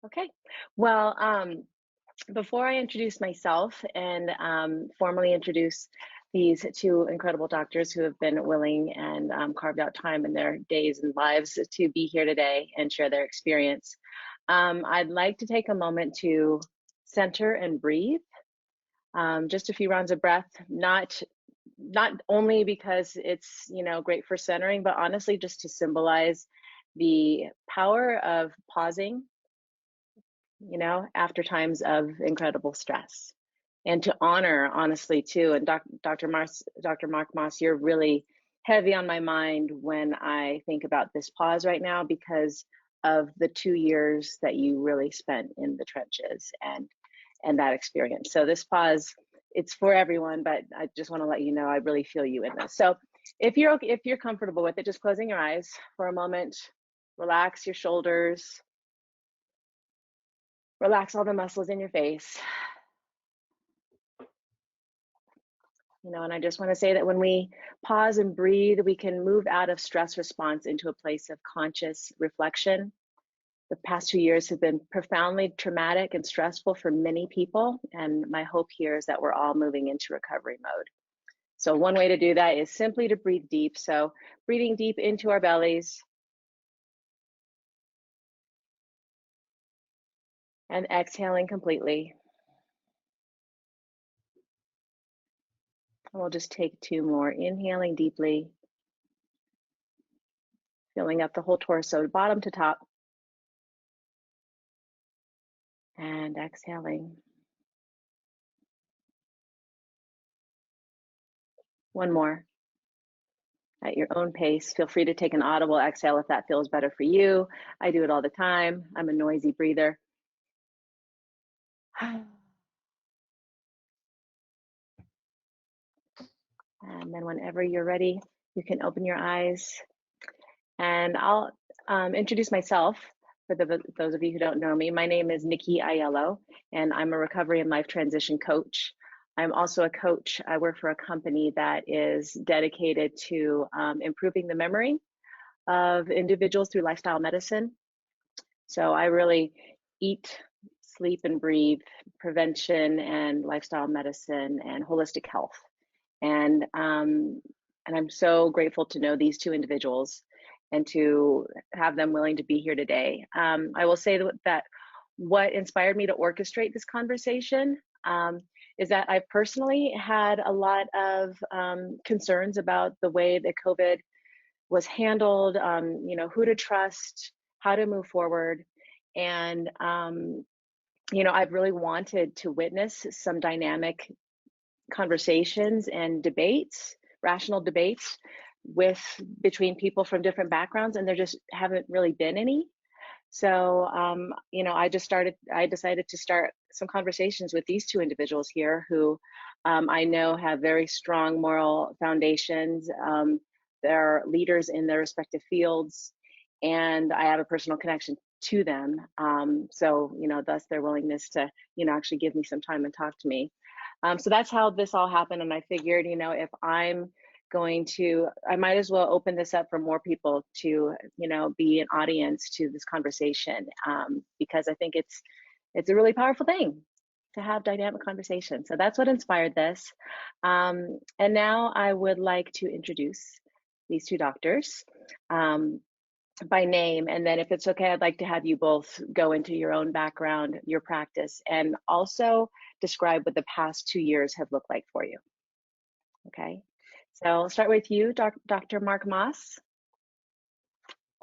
Okay. Well, before I introduce myself and formally introduce these two incredible doctors who have been willing and carved out time in their days and lives to be here today and share their experience, I'd like to take a moment to center and breathe. Just a few rounds of breath, not only because it's great for centering, but honestly just to symbolize the power of pausing after times of incredible stress. And to honor, honestly, too, and Dr. Marc Moss, you're really heavy on my mind when I think about this pause right now because of the 2 years that you really spent in the trenches and that experience. So this pause, it's for everyone, but I just want to let you know I really feel you in this. So if you're comfortable with it, just closing your eyes for a moment, relax your shoulders, relax all the muscles in your face. And I just want to say that when we pause and breathe, we can move out of stress response into a place of conscious reflection. The past 2 years have been profoundly traumatic and stressful for many people. And my hope here is that we're all moving into recovery mode. So one way to do that is simply to breathe deep. So breathing deep into our bellies and exhaling completely. And we'll just take two more. Inhaling deeply, filling up the whole torso, bottom to top. And exhaling. One more. At your own pace. Feel free to take an audible exhale if that feels better for you. I do it all the time. I'm a noisy breather. And then whenever you're ready, you can open your eyes. And I'll introduce myself for those of you who don't know me. My name is Nikki Aiello, and I'm a recovery and life transition coach. I'm also a coach. I work for a company that is dedicated to improving the memory of individuals through lifestyle medicine. So I really eat, sleep, and breathe prevention and lifestyle medicine and holistic health. And I'm so grateful to know these two individuals and to have them willing to be here today. I will say that what inspired me to orchestrate this conversation is that I personally had a lot of concerns about the way that COVID was handled, who to trust, how to move forward. And, I've really wanted to witness some dynamic conversations and debates, rational debates between people from different backgrounds, and there just haven't really been any. So, I decided to start some conversations with these two individuals here who I know have very strong moral foundations. They're leaders in their respective fields, and I have a personal connection to them. So, thus their willingness to, actually give me some time and talk to me. So that's how this all happened. And I figured, if I'm I might as well open this up for more people to, be an audience to this conversation, because I think it's a really powerful thing to have dynamic conversation. So that's what inspired this. And now I would like to introduce these two doctors by name. And then if it's okay, I'd like to have you both go into your own background, your practice, and also describe what the past 2 years have looked like for you. Okay. So I'll start with you, Dr. Marc Moss.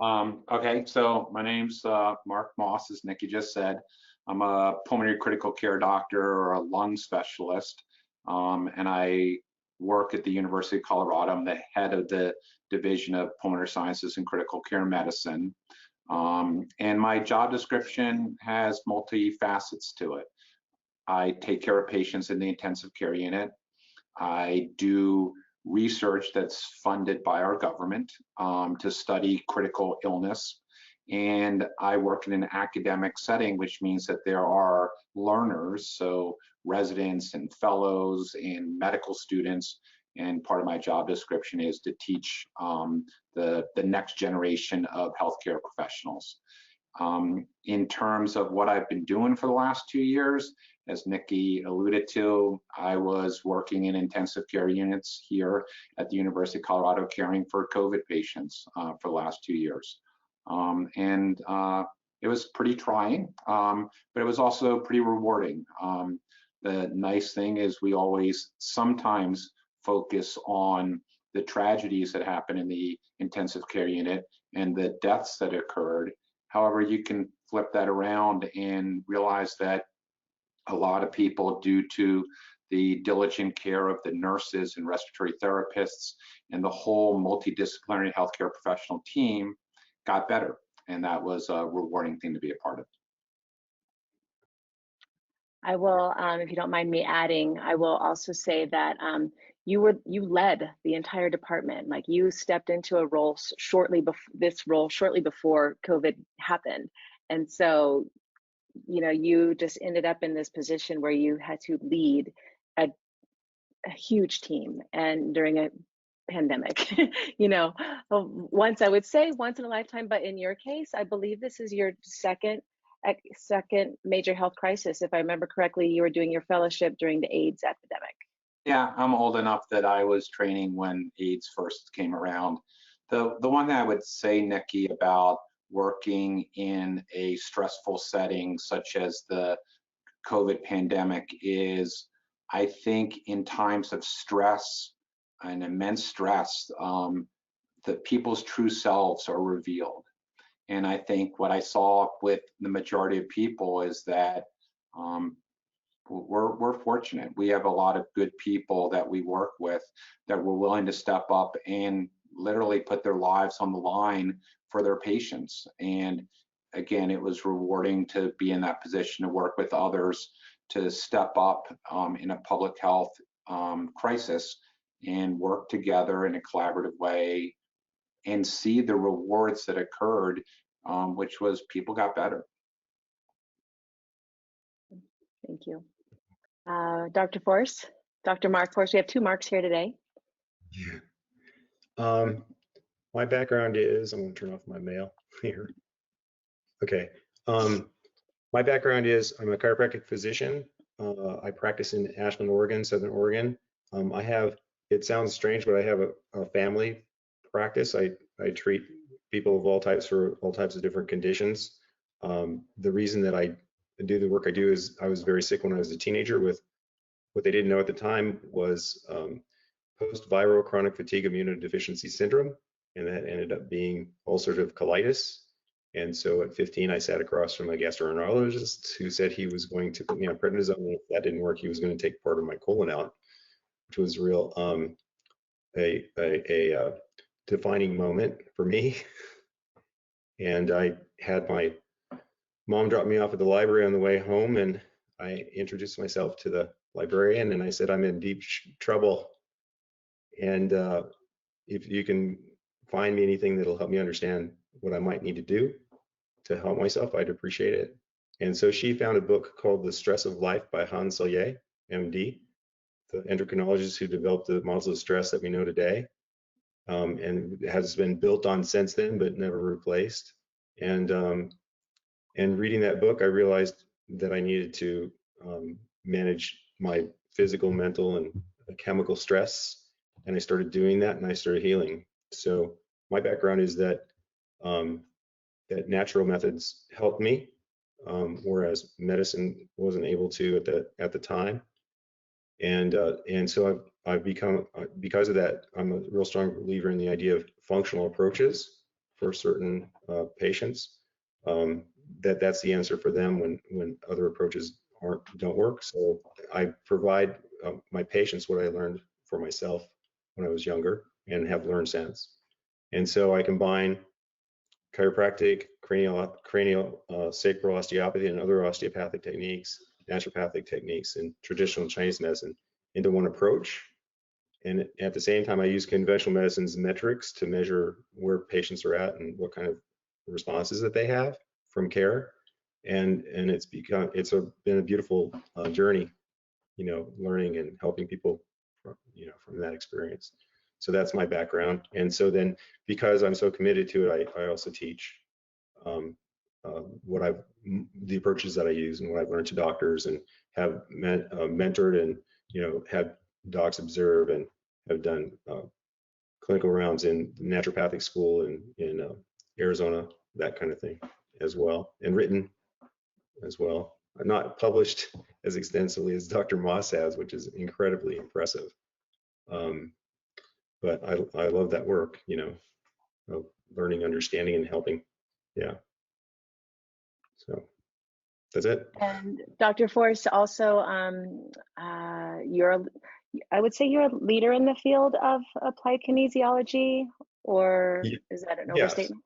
Okay, so my name's Marc Moss, as Nikki just said. I'm a pulmonary critical care doctor or a lung specialist, and I work at the University of Colorado. I'm the head of the Division of Pulmonary Sciences and Critical Care Medicine. And my job description has multi-facets to it. I take care of patients in the intensive care unit. I do research that's funded by our government to study critical illness. And I work in an academic setting, which means that there are learners, so residents and fellows and medical students. And part of my job description is to teach the next generation of healthcare professionals. In terms of what I've been doing for the last 2 years, as Nikki alluded to, I was working in intensive care units here at the University of Colorado caring for COVID patients for the last 2 years. It was pretty trying, but it was also pretty rewarding. The nice thing is we always sometimes focus on the tragedies that happen in the intensive care unit and the deaths that occurred. However, you can flip that around and realize that a lot of people, due to the diligent care of the nurses and respiratory therapists and the whole multidisciplinary healthcare professional team, got better. And that was a rewarding thing to be a part of. I will, if you don't mind me adding, I will also say that you led the entire department. Like, you stepped into a role shortly before COVID happened, and so you just ended up in this position where you had to lead a huge team, and during a pandemic. Once, I would say once in a lifetime, but in your case, I believe this is your second major health crisis. If I remember correctly, you were doing your fellowship during the AIDS epidemic. Yeah, I'm old enough that I was training when AIDS first came around. The one that I would say, Nikki, about working in a stressful setting such as the COVID pandemic is, I think in times of stress and immense stress, the people's true selves are revealed. And I think what I saw with the majority of people is that we're fortunate. We have a lot of good people that we work with that were willing to step up and literally put their lives on the line for their patients. And again, it was rewarding to be in that position to work with others to step up in a public health crisis and work together in a collaborative way and see the rewards that occurred, which was people got better. Thank you. Dr. Force, Dr. Marc Force, we have two Marcs here today. Yeah. My background is, I'm going to turn off my mail here. Okay. My background is, I'm a chiropractic physician. I practice in Ashland, Oregon, Southern Oregon. It sounds strange, but I have a family practice. I treat people of all types for all types of different conditions. The reason that I do the work I do is I was very sick when I was a teenager with what they didn't know at the time was post-viral chronic fatigue immunodeficiency syndrome, and that ended up being ulcerative colitis. And so at 15, I sat across from a gastroenterologist who said he was going to put me on prednisone, and if that didn't work, he was going to take part of my colon out, which was real a defining moment for me. And I had my mom drop me off at the library on the way home, and I introduced myself to the librarian, and I said, I'm in deep trouble, and if you can find me anything that'll help me understand what I might need to do to help myself, I'd appreciate it. And so she found a book called The Stress of Life by Hans Selye, MD, the endocrinologist who developed the models of stress that we know today, and has been built on since then, but never replaced. And reading that book, I realized that I needed to manage my physical, mental, and chemical stress, and I started doing that, and I started healing. So my background is that that natural methods helped me, whereas medicine wasn't able to at the time. And so I've become, because of that, I'm a real strong believer in the idea of functional approaches for certain patients. That's the answer for them when other approaches don't work. So I provide my patients what I learned for myself when I was younger and have learned since. And so I combine chiropractic, cranial sacral osteopathy, and other osteopathic techniques, naturopathic techniques, and traditional Chinese medicine into one approach. And at the same time, I use conventional medicine's metrics to measure where patients are at and what kind of responses that they have from care. And it's been a beautiful journey, learning and helping people from that experience. So that's my background. And so then, because I'm so committed to it, I also teach the approaches that I use and what I've learned to doctors, and have mentored and had docs observe, and have done clinical rounds in naturopathic school and in Arizona, that kind of thing as well, and written as well. I'm not published as extensively as Dr. Moss has, which is incredibly impressive. But I love that work, of learning, understanding, and helping. Yeah. So that's it. And Dr. Force, also, I would say you're a leader in the field of applied kinesiology, or is that an overstatement?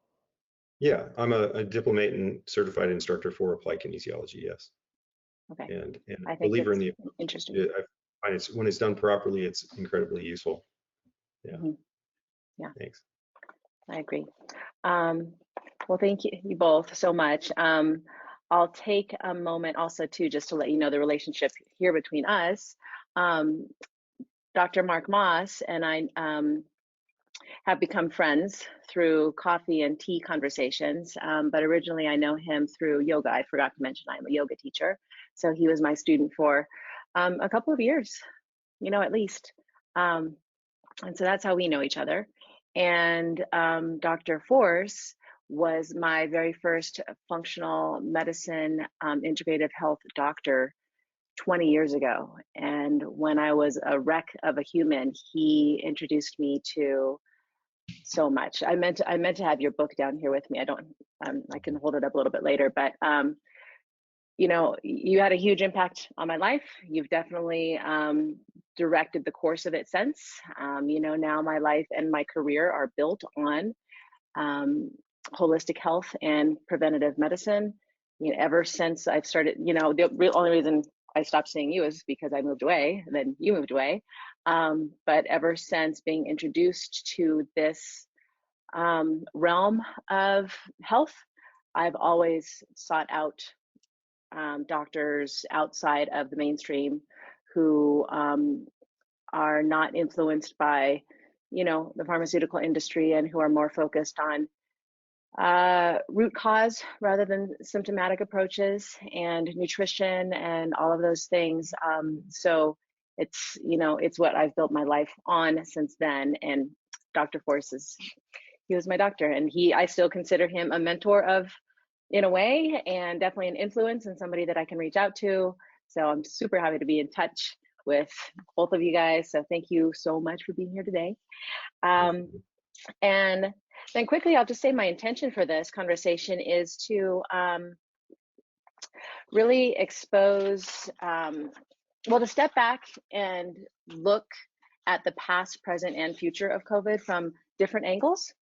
Yeah, I'm a diplomate and certified instructor for applied kinesiology. Yes. Okay. And I a think believer in it's the. interesting. I find it's, when it's done properly, it's incredibly useful. Yeah. Mm-hmm. Yeah. Thanks. I agree. Well, thank you both so much. I'll take a moment also too, just to let you know the relationship here between us. Dr. Marc Moss and I have become friends through coffee and tea conversations, but originally I know him through yoga. I forgot to mention I'm a yoga teacher. So he was my student for a couple of years, at least. And so that's how we know each other. And Dr. Force was my very first functional medicine integrative health doctor 20 years ago. And when I was a wreck of a human, he introduced me to so much. I meant to have your book down here with me. I can hold it up a little bit later, but you had a huge impact on my life. You've definitely directed the course of it since. Now my life and my career are built on holistic health and preventative medicine. Ever since I've started, the only reason I stopped seeing you is because I moved away, and then you moved away. But ever since being introduced to this realm of health, I've always sought out doctors outside of the mainstream who are not influenced by, the pharmaceutical industry, and who are more focused on root cause rather than symptomatic approaches, and nutrition and all of those things. So it's what I've built my life on since then. And Dr. Force he was my doctor, and I still consider him a mentor in a way, and definitely an influence, and somebody that I can reach out to. So I'm super happy to be in touch with both of you guys. So thank you so much for being here today. And then quickly, I'll just say my intention for this conversation is to really expose, to step back and look at the past, present, and future of COVID from different angles,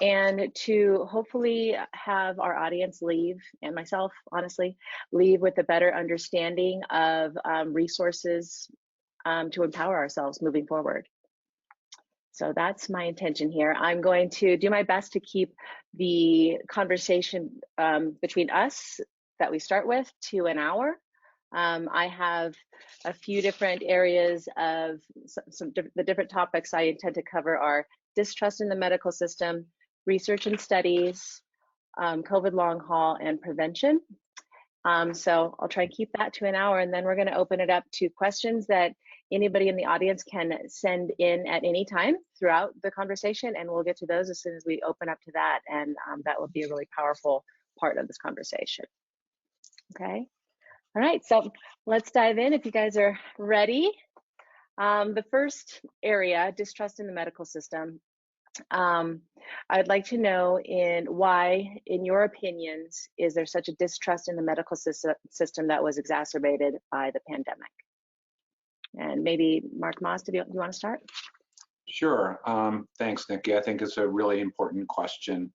and to hopefully have our audience leave, and myself, honestly, leave with a better understanding of resources to empower ourselves moving forward. So that's my intention here. I'm going to do my best to keep the conversation between us that we start with to an hour. I have a few different areas of the different topics I intend to cover are distrust in the medical system, research and studies, COVID long haul, and prevention. So I'll try and keep that to an hour, and then we're going to open it up to questions that anybody in the audience can send in at any time throughout the conversation, and we'll get to those as soon as we open up to that, and that will be a really powerful part of this conversation. Okay. All right, so let's dive in if you guys are ready. The first area, distrust in the medical system. I'd like to know why, in your opinions, is there such a distrust in the medical system that was exacerbated by the pandemic? And maybe Marc Moss, do you want to start? Sure. Thanks, Nikki. I think it's a really important question.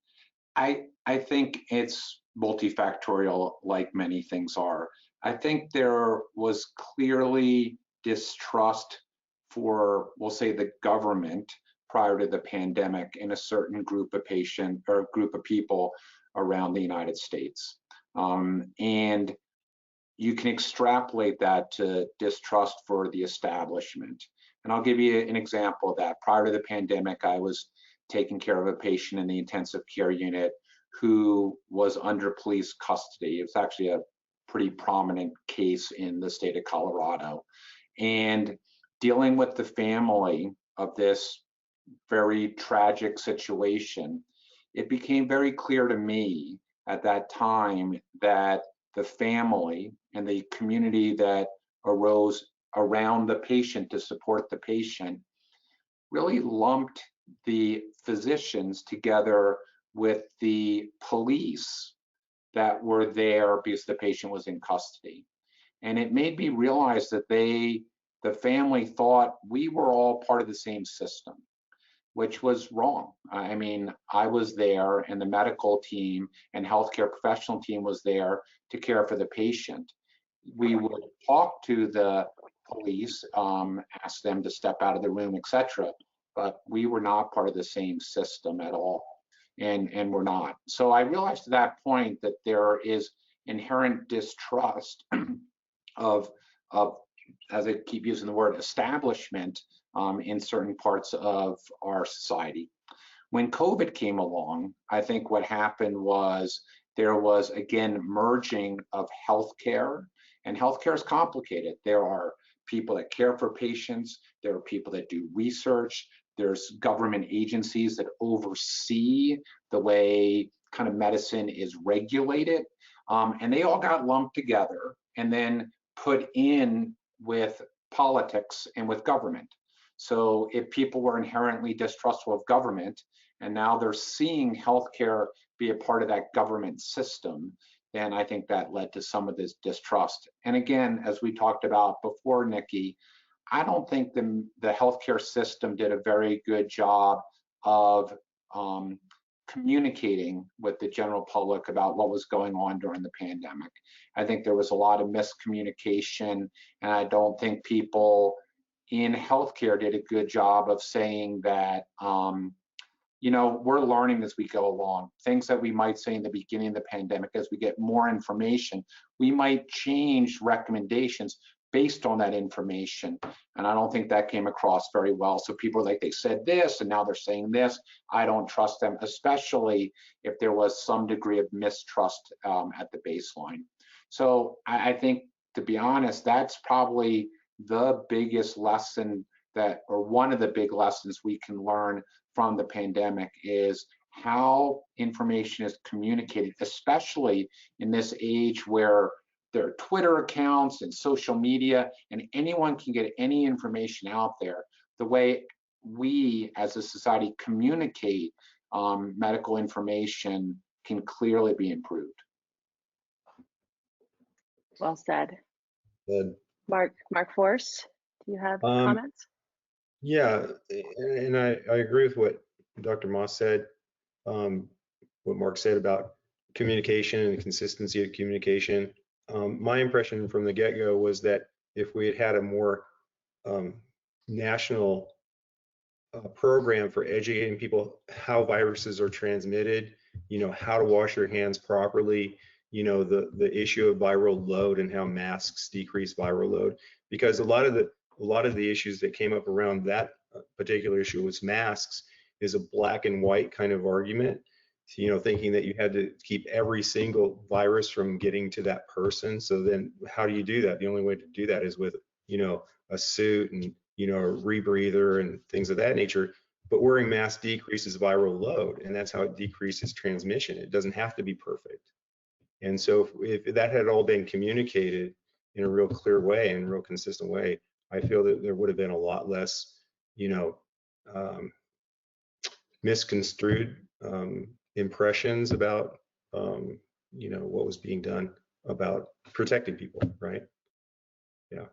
I think it's multifactorial, like many things are. I think there was clearly distrust for, we'll say, the government prior to the pandemic in a certain group of people around the United States. And you can extrapolate that to distrust for the establishment. And I'll give you an example of that. Prior to the pandemic, I was taking care of a patient in the intensive care unit who was under police custody. It was actually a pretty prominent case in the state of Colorado. And dealing with the family of this very tragic situation, it became very clear to me at that time that the family and the community that arose around the patient to support the patient really lumped the physicians together with the police that were there because the patient was in custody. And it made me realize that the family thought we were all part of the same system, which was wrong. I mean, I was there and the medical team and healthcare professional team was there to care for the patient. We would talk to the police, ask them to step out of the room, etc. But we were not part of the same system at all, and we're not. So I realized at that point that there is inherent distrust of as I keep using the word, establishment in certain parts of our society. When COVID came along, I think what happened was there was, again, merging of healthcare, and healthcare is complicated. There are people that care for patients, there are people that do research, there's government agencies that oversee the way kind of medicine is regulated, and they all got lumped together and then put in with politics and with government. So if people were inherently distrustful of government and now they're seeing healthcare be a part of that government system, then I think that led to some of this distrust. And again, as we talked about before, Nikki, I don't think the healthcare system did a very good job of communicating with the general public about what was going on during the pandemic. I think there was a lot of miscommunication, and I don't think people in healthcare did a good job of saying that, you know, we're learning as we go along. Things that we might say in the beginning of the pandemic, as we get more information, we might change recommendations based on that information. And I don't think that came across very well. So people are like, they said this and now they're saying this. I don't trust them, especially if there was some degree of mistrust at the baseline. So I think, to be honest, that's probably the biggest lesson that, or one of the big lessons we can learn from the pandemic, is how information is communicated, especially in this age where there are Twitter accounts and social media, and anyone can get any information out there. The way we as a society communicate medical information can clearly be improved. Well said. Good. Marc Force, do you have comments? Yeah, and I agree with what Dr. Moss said, what Marc said about communication and the consistency of communication. My impression from the get-go was that if we had had a more national program for educating people how viruses are transmitted, you know, how to wash your hands properly, you know, the issue of viral load and how masks decrease viral load, because a lot of the issues that came up around that particular issue with masks is a black and white kind of argument, you know, thinking that you had to keep every single virus from getting to that person. So then how do you do that? The only way to do that is with, you know, a suit and, you know, a rebreather and things of that nature. But wearing masks decreases viral load, and that's how it decreases transmission. It doesn't have to be perfect. And so if that had all been communicated in a real clear way and real consistent way, I feel that there would have been a lot less, you know, misconstrued impressions about, you know, what was being done about protecting people, right? Yeah.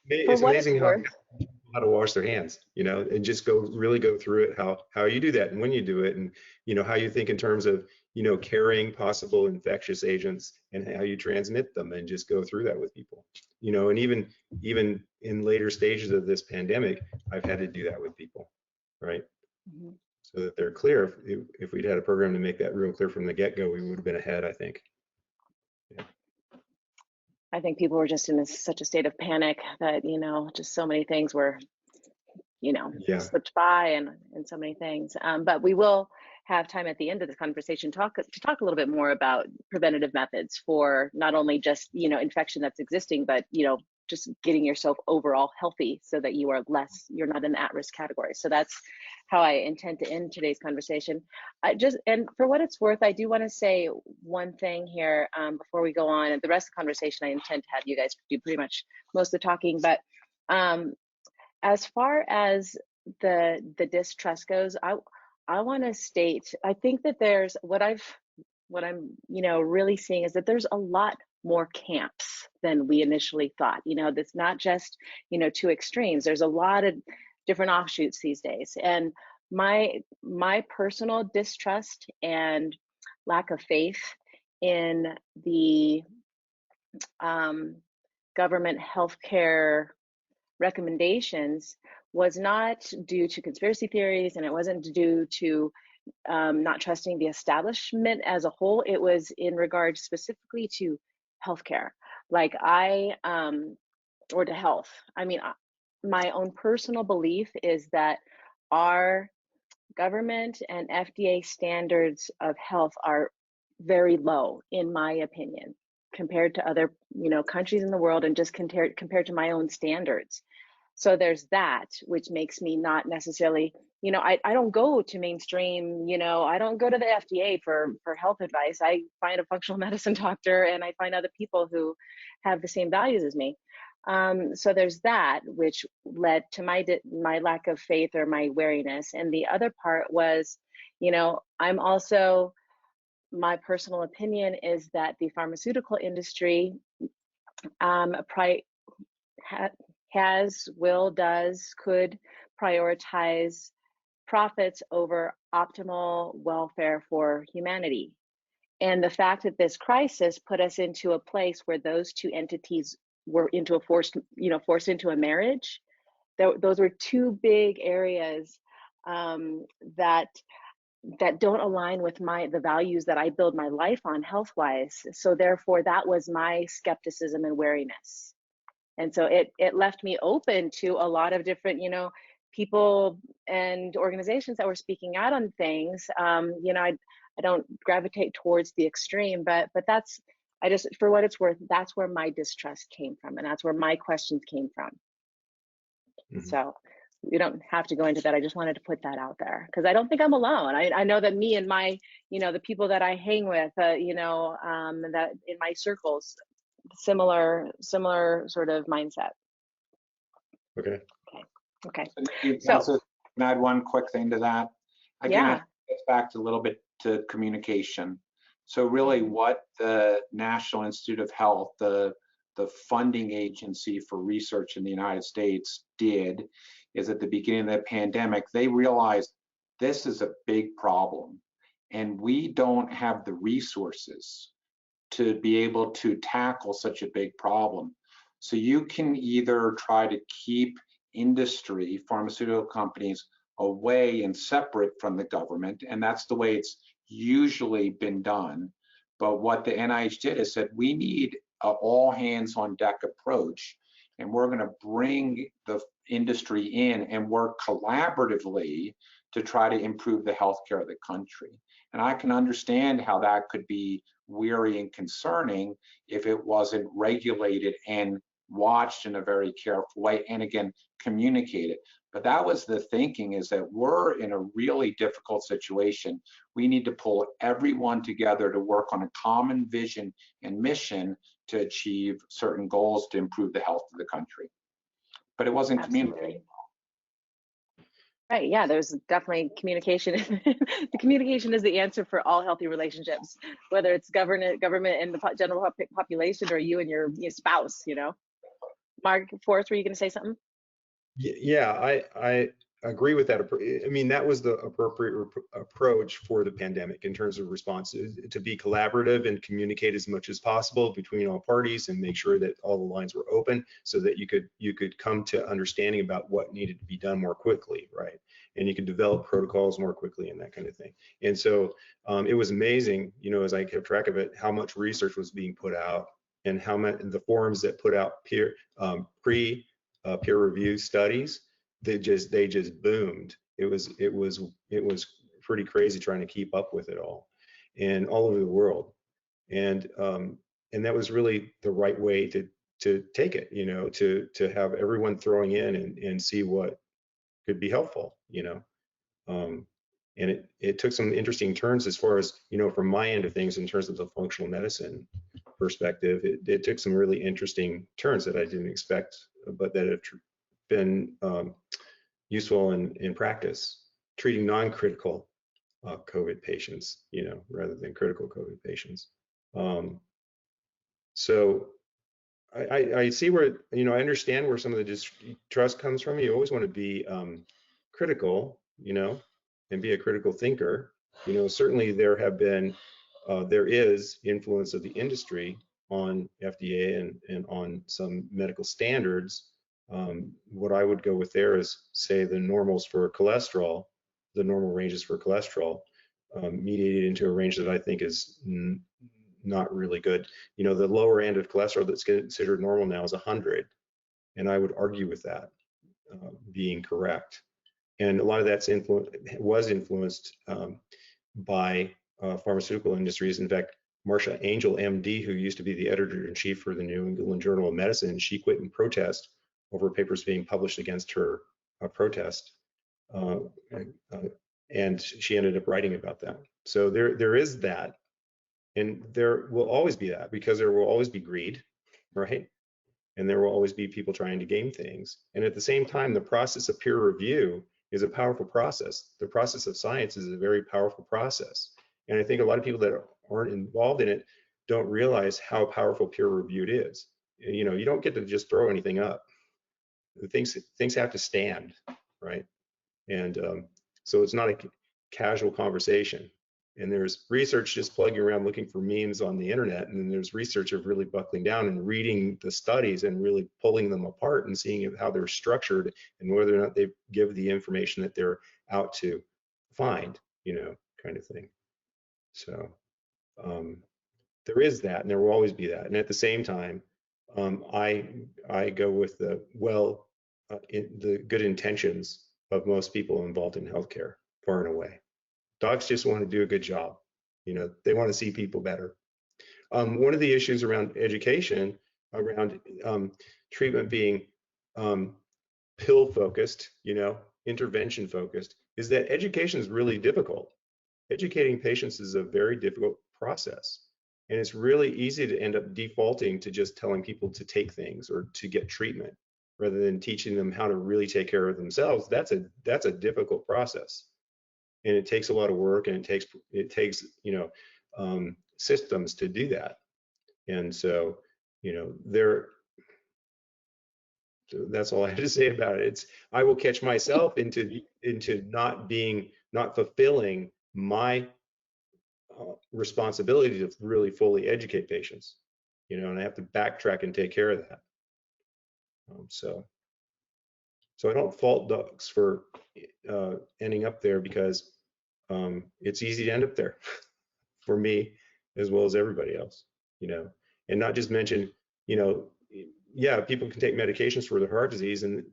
It's amazing how to wash their hands, you know, and just really go through it, how you do that and when you do it, and, you know, how you think in terms of, you know, carrying possible infectious agents and how you transmit them, and just go through that with people, you know. And even in later stages of this pandemic, I've had to do that with people, right? Mm-hmm. So that they're clear. If we'd had a program to make that real clear from the get-go, we would have been ahead, I think. Yeah. I think people were just in such a state of panic that, you know, just so many things were, Yeah. slipped by and so many things. But we will have time at the end of the conversation to talk a little bit more about preventative methods for not only just, infection that's existing, but, just getting yourself overall healthy so that you're not in the at-risk category. So that's how I intend to end today's conversation. And for what it's worth, I do want to say one thing here before we go on. And the rest of the conversation, I intend to have you guys do pretty much most of the talking. But as far as the distrust goes, I want to state, I think that there's what I'm really seeing is that there's a lot more camps than we initially thought. That's not just, two extremes. There's a lot of different offshoots these days. And my personal distrust and lack of faith in the government healthcare recommendations was not due to conspiracy theories, and it wasn't due to not trusting the establishment as a whole. It was in regard specifically to healthcare, or to health. I mean, my own personal belief is that our government and FDA standards of health are very low, in my opinion, compared to other, countries in the world, and just compared to my own standards. So there's that, which makes me not necessarily, I don't go to mainstream, I don't go to the FDA for health advice. I find a functional medicine doctor, and I find other people who have the same values as me. So there's that, which led to my lack of faith or my wariness. And the other part was, I'm also, my personal opinion is that the pharmaceutical industry could prioritize profits over optimal welfare for humanity. And the fact that this crisis put us into a place where those two entities were forced into a marriage, those were two big areas that don't align with the values that I build my life on health-wise. So therefore, that was my skepticism and wariness. And so it left me open to a lot of different, people and organizations that were speaking out on things. I don't gravitate towards the extreme, but that's, for what it's worth, that's where my distrust came from, and that's where my questions came from. Mm-hmm. So we don't have to go into that. I just wanted to put that out there because I don't think I'm alone. I know that me and my, the people that I hang with, that in my circles, similar sort of mindset. Okay. So can I add one quick thing to that? Again, yeah. it gets back to a little bit to communication. So really what the National Institute of Health, the funding agency for research in the United States, did is at the beginning of the pandemic, they realized this is a big problem and we don't have the resources to be able to tackle such a big problem. So you can either try to keep industry, pharmaceutical companies, away and separate from the government, and that's the way it's usually been done. But what the NIH did is said, we need an all hands on deck approach, and we're going to bring the industry in and work collaboratively to try to improve the healthcare of the country. And I can understand how that could be weary and concerning if it wasn't regulated and watched in a very careful way, and again, communicated. But that was the thinking, is that we're in a really difficult situation. We need to pull everyone together to work on a common vision and mission to achieve certain goals to improve the health of the country. But it wasn't communicated. Right, yeah, there's definitely communication. The communication is the answer for all healthy relationships, whether it's government and the general population, or you and your spouse, Marc Force, were you going to say something? Yeah, I agree with that. I mean, that was the appropriate approach for the pandemic in terms of response, to be collaborative and communicate as much as possible between all parties and make sure that all the lines were open so that you could come to understanding about what needed to be done more quickly, right? And you could develop protocols more quickly and that kind of thing. And so it was amazing, as I kept track of it, how much research was being put out and how much the forums that put out peer review studies they just boomed. It was pretty crazy trying to keep up with it all, and all over the world. And that was really the right way to take it, to have everyone throwing in and see what could be helpful, and it took some interesting turns as far as, from my end of things in terms of the functional medicine perspective. It took some really interesting turns that I didn't expect, but that have been useful in practice, treating non-critical COVID patients, rather than critical COVID patients. So I see where, I understand where some of the distrust comes from. You always want to be critical, and be a critical thinker. Certainly there is influence of the industry on FDA and on some medical standards. What I would go with there is, say, the normals for cholesterol, the normal ranges for cholesterol, mediated into a range that I think is not really good. The lower end of cholesterol that's considered normal now is 100, and I would argue with that being correct. And a lot of that's was influenced by pharmaceutical industries. In fact, Marcia Angel, MD, who used to be the editor-in-chief for the New England Journal of Medicine, she quit in protest over papers being published against her protest, and she ended up writing about that. So there is that, and there will always be that, because there will always be greed, right? And there will always be people trying to game things. And at the same time, the process of peer review is a powerful process. The process of science is a very powerful process. And I think a lot of people that aren't involved in it don't realize how powerful peer reviewed is. You don't get to just throw anything up. Things have to stand, right? And so it's not a casual conversation. And there's research just plugging around looking for memes on the internet, and then there's research of really buckling down and reading the studies and really pulling them apart and seeing how they're structured and whether or not they give the information that they're out to find, kind of thing. So there is that, and there will always be that. And at the same time, I go with the good intentions of most people involved in healthcare, far and away. Docs just want to do a good job. They want to see people better. One of the issues around education, around treatment being pill focused, intervention focused, is that education is really difficult. Educating patients is a very difficult process. And it's really easy to end up defaulting to just telling people to take things or to get treatment, rather than teaching them how to really take care of themselves. That's a difficult process. And it takes a lot of work, and it takes systems to do that. And so that's all I have to say about it. I will catch myself into not fulfilling my responsibility to really fully educate patients, and I have to backtrack and take care of that. So I don't fault docs for ending up there, because it's easy to end up there for me as well as everybody else, and not just mention, yeah, people can take medications for their heart disease, and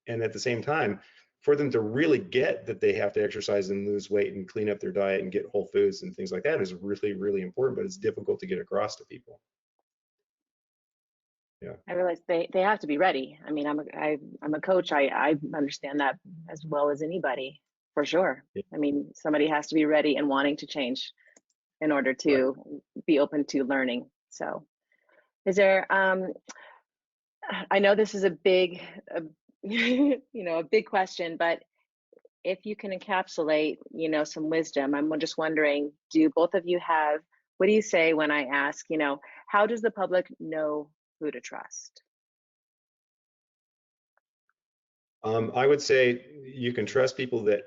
at the same time, for them to really get that they have to exercise and lose weight and clean up their diet and get whole foods and things like that is really, really important, but it's difficult to get across to people. Yeah. I realize they have to be ready. I mean, I'm a coach. I understand that as well as anybody, for sure. Yeah. I mean, somebody has to be ready and wanting to change in order to be open to learning. So is there, I know this is a big, a big question, but if you can encapsulate, some wisdom, I'm just wondering, do both of you have, what do you say when I ask, how does the public know who to trust? I would say you can trust people that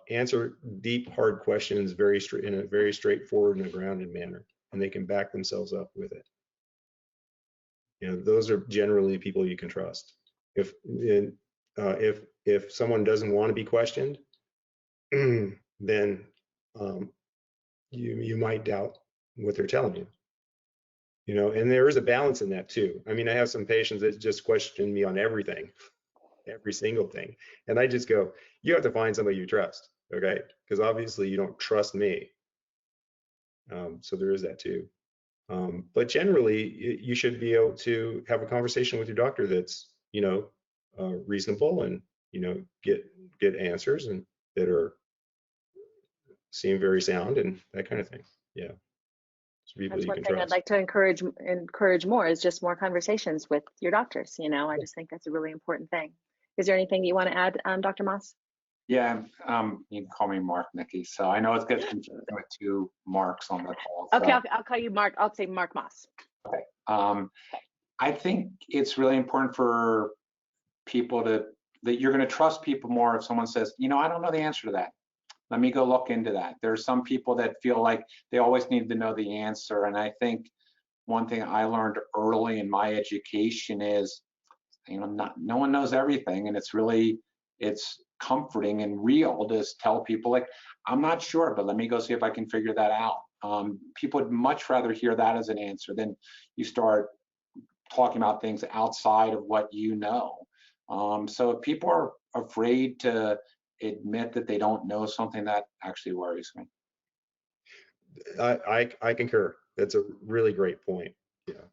answer deep, hard questions in a very straightforward and grounded manner, and they can back themselves up with it. Those are generally people you can trust. If someone doesn't want to be questioned, then you might doubt what they're telling you. And there is a balance in that too. I mean, I have some patients that just question me on everything, every single thing. And I just go, you have to find somebody you trust, okay? Because obviously you don't trust me. So there is that too. But generally, you should be able to have a conversation with your doctor that's, reasonable, and, get answers and that seem very sound and that kind of thing. Yeah. So people That's you one can thing I'd trust. like to encourage more, is just more conversations with your doctors. I just think that's a really important thing. Is there anything you want to add, Dr. Moss? Yeah, you can call me Marc, Nikki. So I know it gets confusing with two Marks on the call. Okay, So. I'll call you Marc. I'll say Marc Moss. Okay. I think it's really important for people that you're going to trust people more if someone says, I don't know the answer to that. Let me go look into that. There's some people that feel like they always need to know the answer. And I think one thing I learned early in my education is, no one knows everything. And it's comforting and real to tell people, like, I'm not sure, but let me go see if I can figure that out. People would much rather hear that as an answer than you start talking about things outside of what you know. So if people are afraid to admit that they don't know something, that actually worries me. I concur. That's a really great point. Yeah.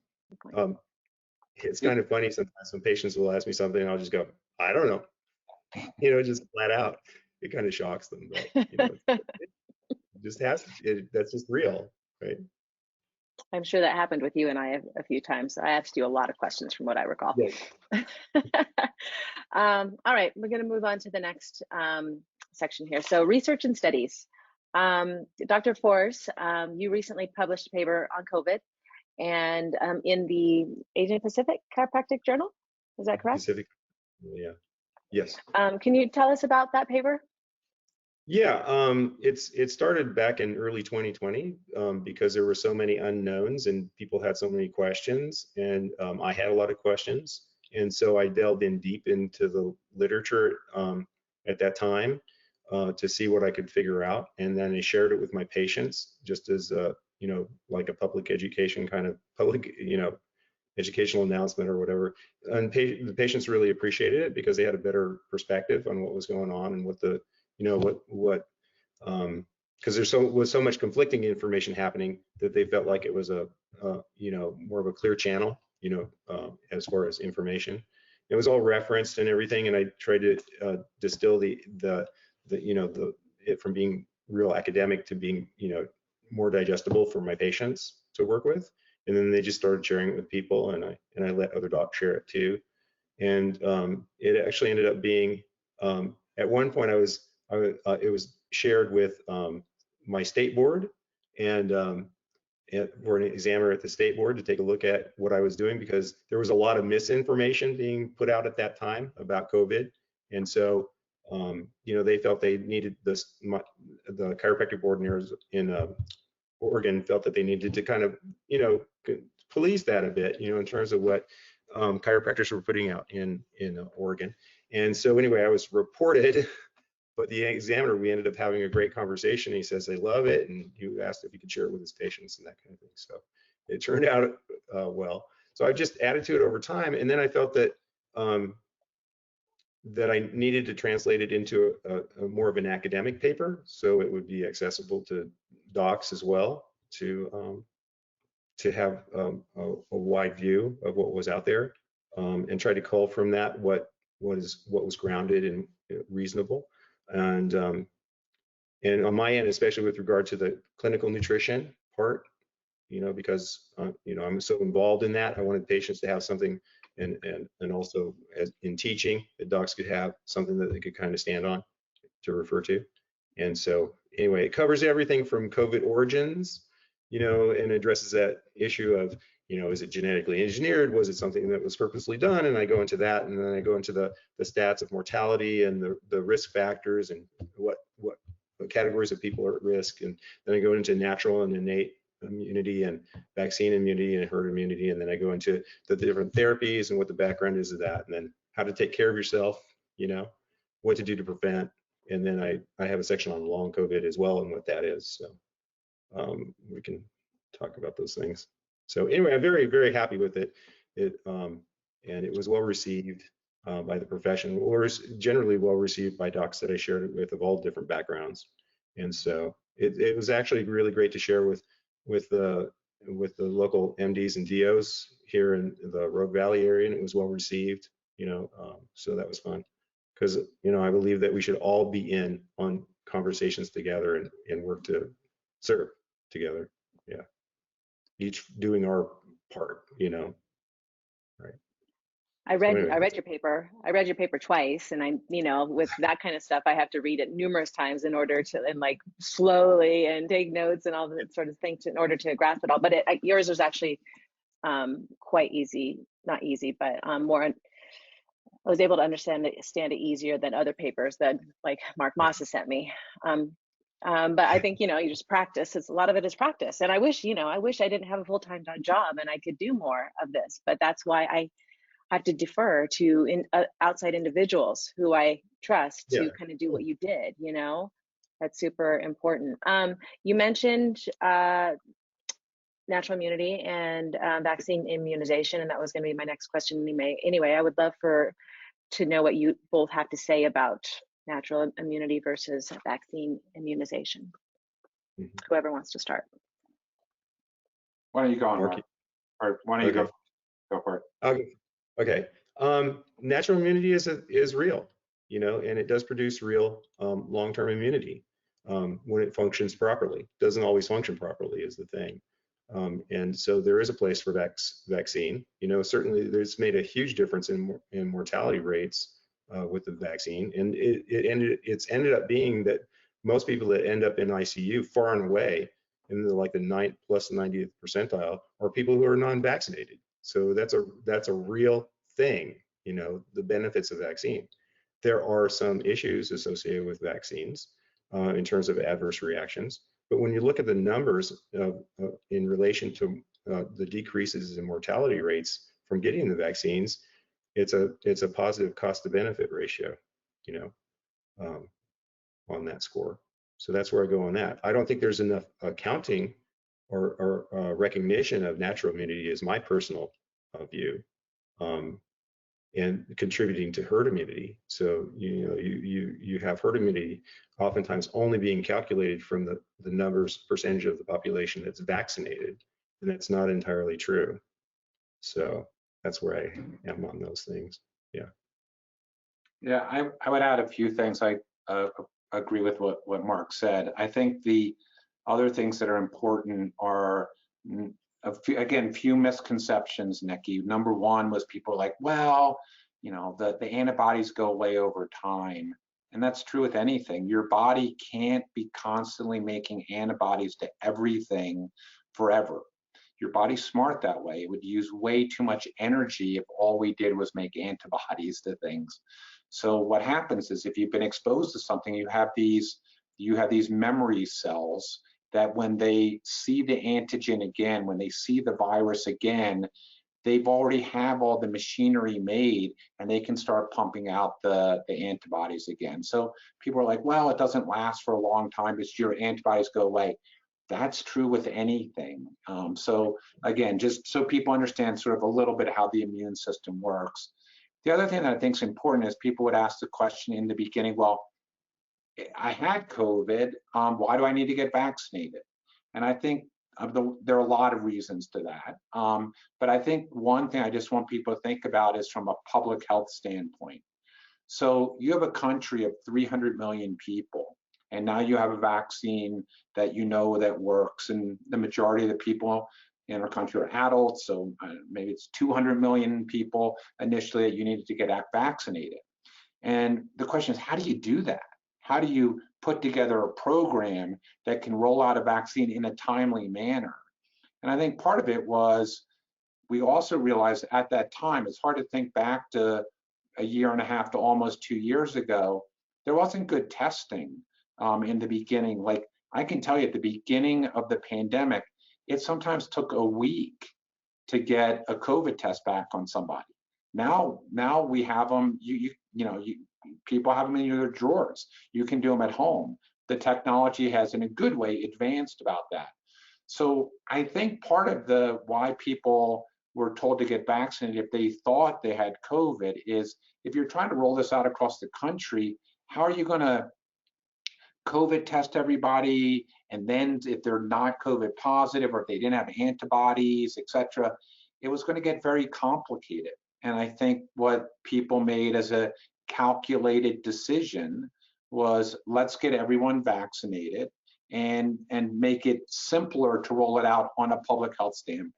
It's kind of funny sometimes when patients will ask me something and I'll just go, I don't know, just flat out. It kind of shocks them, but it just has to, that's just real, right? I'm sure that happened with you and I a few times. I asked you a lot of questions from what I recall. Yeah. All right, we're going to move on to the next section here. So research and studies. Dr. Force, you recently published a paper on COVID, and in the Asia Pacific Chiropractic Journal. Is that correct? Pacific. Yeah. Yes. Can you tell us about that paper? Yeah, it started back in early 2020 because there were so many unknowns and people had so many questions, and I had a lot of questions, and so I delved in deep into the literature at that time to see what I could figure out, and then I shared it with my patients just as like a public education kind of educational announcement or whatever. And the patients really appreciated it because they had a better perspective on what was going on and what the because was so much conflicting information happening that they felt like it was a more of a clear channel, as far as information. It was all referenced and everything, and I tried to distill it from being real academic to being more digestible for my patients to work with. And then they just started sharing it with people, and I let other docs share it too. And it actually ended up being at one point it was shared with my state board and for an examiner at the state board to take a look at what I was doing, because there was a lot of misinformation being put out at that time about COVID. And so, they felt they needed this, the chiropractic board in Oregon felt that they needed to kind of, police that a bit, in terms of what chiropractors were putting out in Oregon. And so anyway, I was reported, but the examiner, we ended up having a great conversation. He says they love it, and he asked if he could share it with his patients and that kind of thing. So it turned out well. So I just added to it over time, and then I felt that that I needed to translate it into a more of an academic paper, so it would be accessible to docs as well, to have a wide view of what was out there, and try to cull from that what was grounded and reasonable. And on my end, especially with regard to the clinical nutrition part, because I'm so involved in that, I wanted patients to have something, and also as in teaching, the docs could have something that they could kind of stand on to refer to. And so anyway, it covers everything from COVID origins, and addresses that issue of, is it genetically engineered? Was it something that was purposely done? And I go into that, and then I go into the stats of mortality and the risk factors and what categories of people are at risk. And then I go into natural and innate immunity and vaccine immunity and herd immunity. And then I go into the different therapies and what the background is of that, and then how to take care of yourself, what to do to prevent. And then I have a section on long COVID as well and what that is. So we can talk about those things. So anyway, I'm very, very happy with it. And it was well received. by the profession, or is generally well received by docs that I shared it with of all different backgrounds. And so it was actually really great to share with the local MDs and DOs here in the Rogue Valley area, and it was well received. So that was fun, because I believe that we should all be in on conversations together and work to serve together. Yeah, each doing our part. Right. I So read anyway, I read your paper. I read your paper twice, and with that kind of stuff, I have to read it numerous times in order to, and like slowly, and take notes and all that sort of thing in order to grasp it all. But yours was actually quite easy, not easy, but more. I was able to understand it easier than other papers that like Marc Moss has sent me. But I think, you just practice. A lot of it is practice. And I wish I didn't have a full-time job and I could do more of this. But that's why I have to defer to outside individuals who I trust yeah. to kind of do what you did. That's super important. You mentioned natural immunity and vaccine immunization, and that was going to be my next question. Anyway, I would love to know what you both have to say about natural immunity versus vaccine immunization. Mm-hmm. Whoever wants to start. Why don't you go on, Mark? Or why don't you Okay. go for it? Okay. Natural immunity is real, and it does produce real long-term immunity when it functions properly. Doesn't always function properly is the thing. And so there is a place for vaccine. Certainly there's made a huge difference in mortality rates with the vaccine, and it's ended up being that most people that end up in ICU far and away in the 90th percentile are people who are non-vaccinated. So that's a real thing, the benefits of vaccine. There are some issues associated with vaccines in terms of adverse reactions, but when you look at the numbers in relation to the decreases in mortality rates from getting the vaccines, it's a positive cost to benefit ratio, on that score. So that's where I go on that. I don't think there's enough accounting or recognition of natural immunity, is my personal view, and contributing to herd immunity. So you have herd immunity oftentimes only being calculated from the percentage of the population that's vaccinated, and that's not entirely true. So that's where I am on those things. Yeah. Yeah, I would add a few things. I agree with what Mark said. I think the other things that are important are, few misconceptions, Nikki. Number one was people like, well, the antibodies go away over time. And that's true with anything. Your body can't be constantly making antibodies to everything forever. Your body's smart that way. It would use way too much energy if all we did was make antibodies to things. So what happens is if you've been exposed to something, you have these memory cells that when they see the antigen again, when they see the virus again, they've already have all the machinery made and they can start pumping out the antibodies again. So people are like, well, it doesn't last for a long time because your antibodies go away. That's true with anything. So again, just so people understand sort of a little bit how the immune system works. The other thing that I think is important is people would ask the question in the beginning, well, I had COVID, why do I need to get vaccinated? And I think there are a lot of reasons to that. But I think one thing I just want people to think about is from a public health standpoint. So you have a country of 300 million people, and now you have a vaccine that that works, and the majority of the people in our country are adults, so maybe it's 200 million people initially that you needed to get vaccinated. And the question is, how do you do that? How do you put together a program that can roll out a vaccine in a timely manner? And I think part of it was, we also realized at that time, it's hard to think back to a year and a half to almost 2 years ago, there wasn't good testing in the beginning. Like I can tell you at the beginning of the pandemic, it sometimes took a week to get a COVID test back on somebody. Now we have them, people have them in their drawers. You can do them at home. The technology has, in a good way, advanced about that. So I think part of why people were told to get vaccinated if they thought they had COVID is, if you're trying to roll this out across the country, how are you going to COVID test everybody? And then if they're not COVID positive, or if they didn't have antibodies, et cetera, it was going to get very complicated. And I think what people made as a calculated decision was, let's get everyone vaccinated and make it simpler to roll it out on a public health standpoint.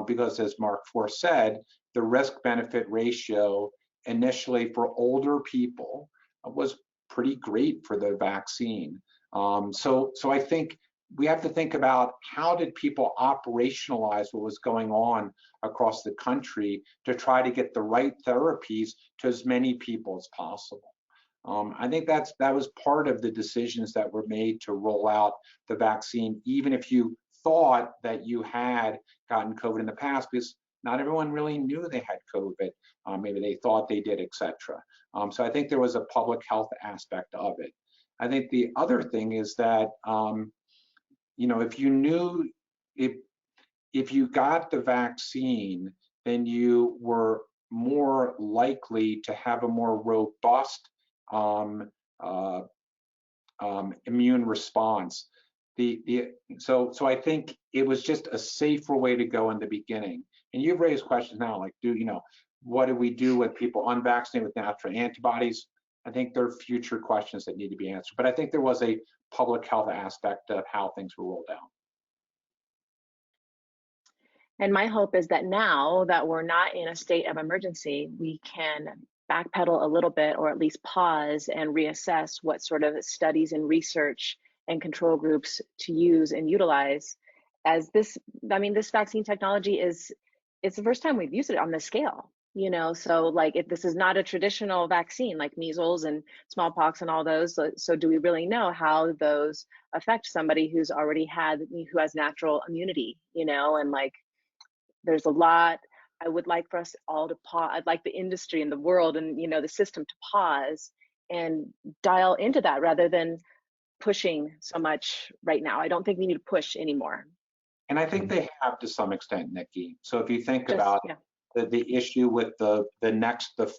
Because as Marc Force said, the risk-benefit ratio initially for older people was pretty great for the vaccine. So I think we have to think about, how did people operationalize what was going on across the country to try to get the right therapies to as many people as possible. I think that was part of the decisions that were made to roll out the vaccine, even if you thought that you had gotten COVID in the past, because not everyone really knew they had COVID. Maybe they thought they did, etc. So I think there was a public health aspect of it. I think the other thing is that, if you knew, if you got the vaccine, then you were more likely to have a more robust immune response. So I think it was just a safer way to go in the beginning. And you've raised questions now, like, what do we do with people unvaccinated with natural antibodies? I think there are future questions that need to be answered. But I think there was a public health aspect of how things were rolled out. And my hope is that now that we're not in a state of emergency, we can backpedal a little bit, or at least pause and reassess what sort of studies and research and control groups to use and utilize, as this vaccine technology it's the first time we've used it on this scale, so like, if this is not a traditional vaccine like measles and smallpox and all those, so do we really know how those affect somebody who has natural immunity, and like, there's a lot. I would like for us all to pause. I'd like the industry and the world and the system to pause and dial into that, rather than pushing so much right now. I don't think we need to push anymore. And I think they have, to some extent, Nikki. So if you think about the issue with the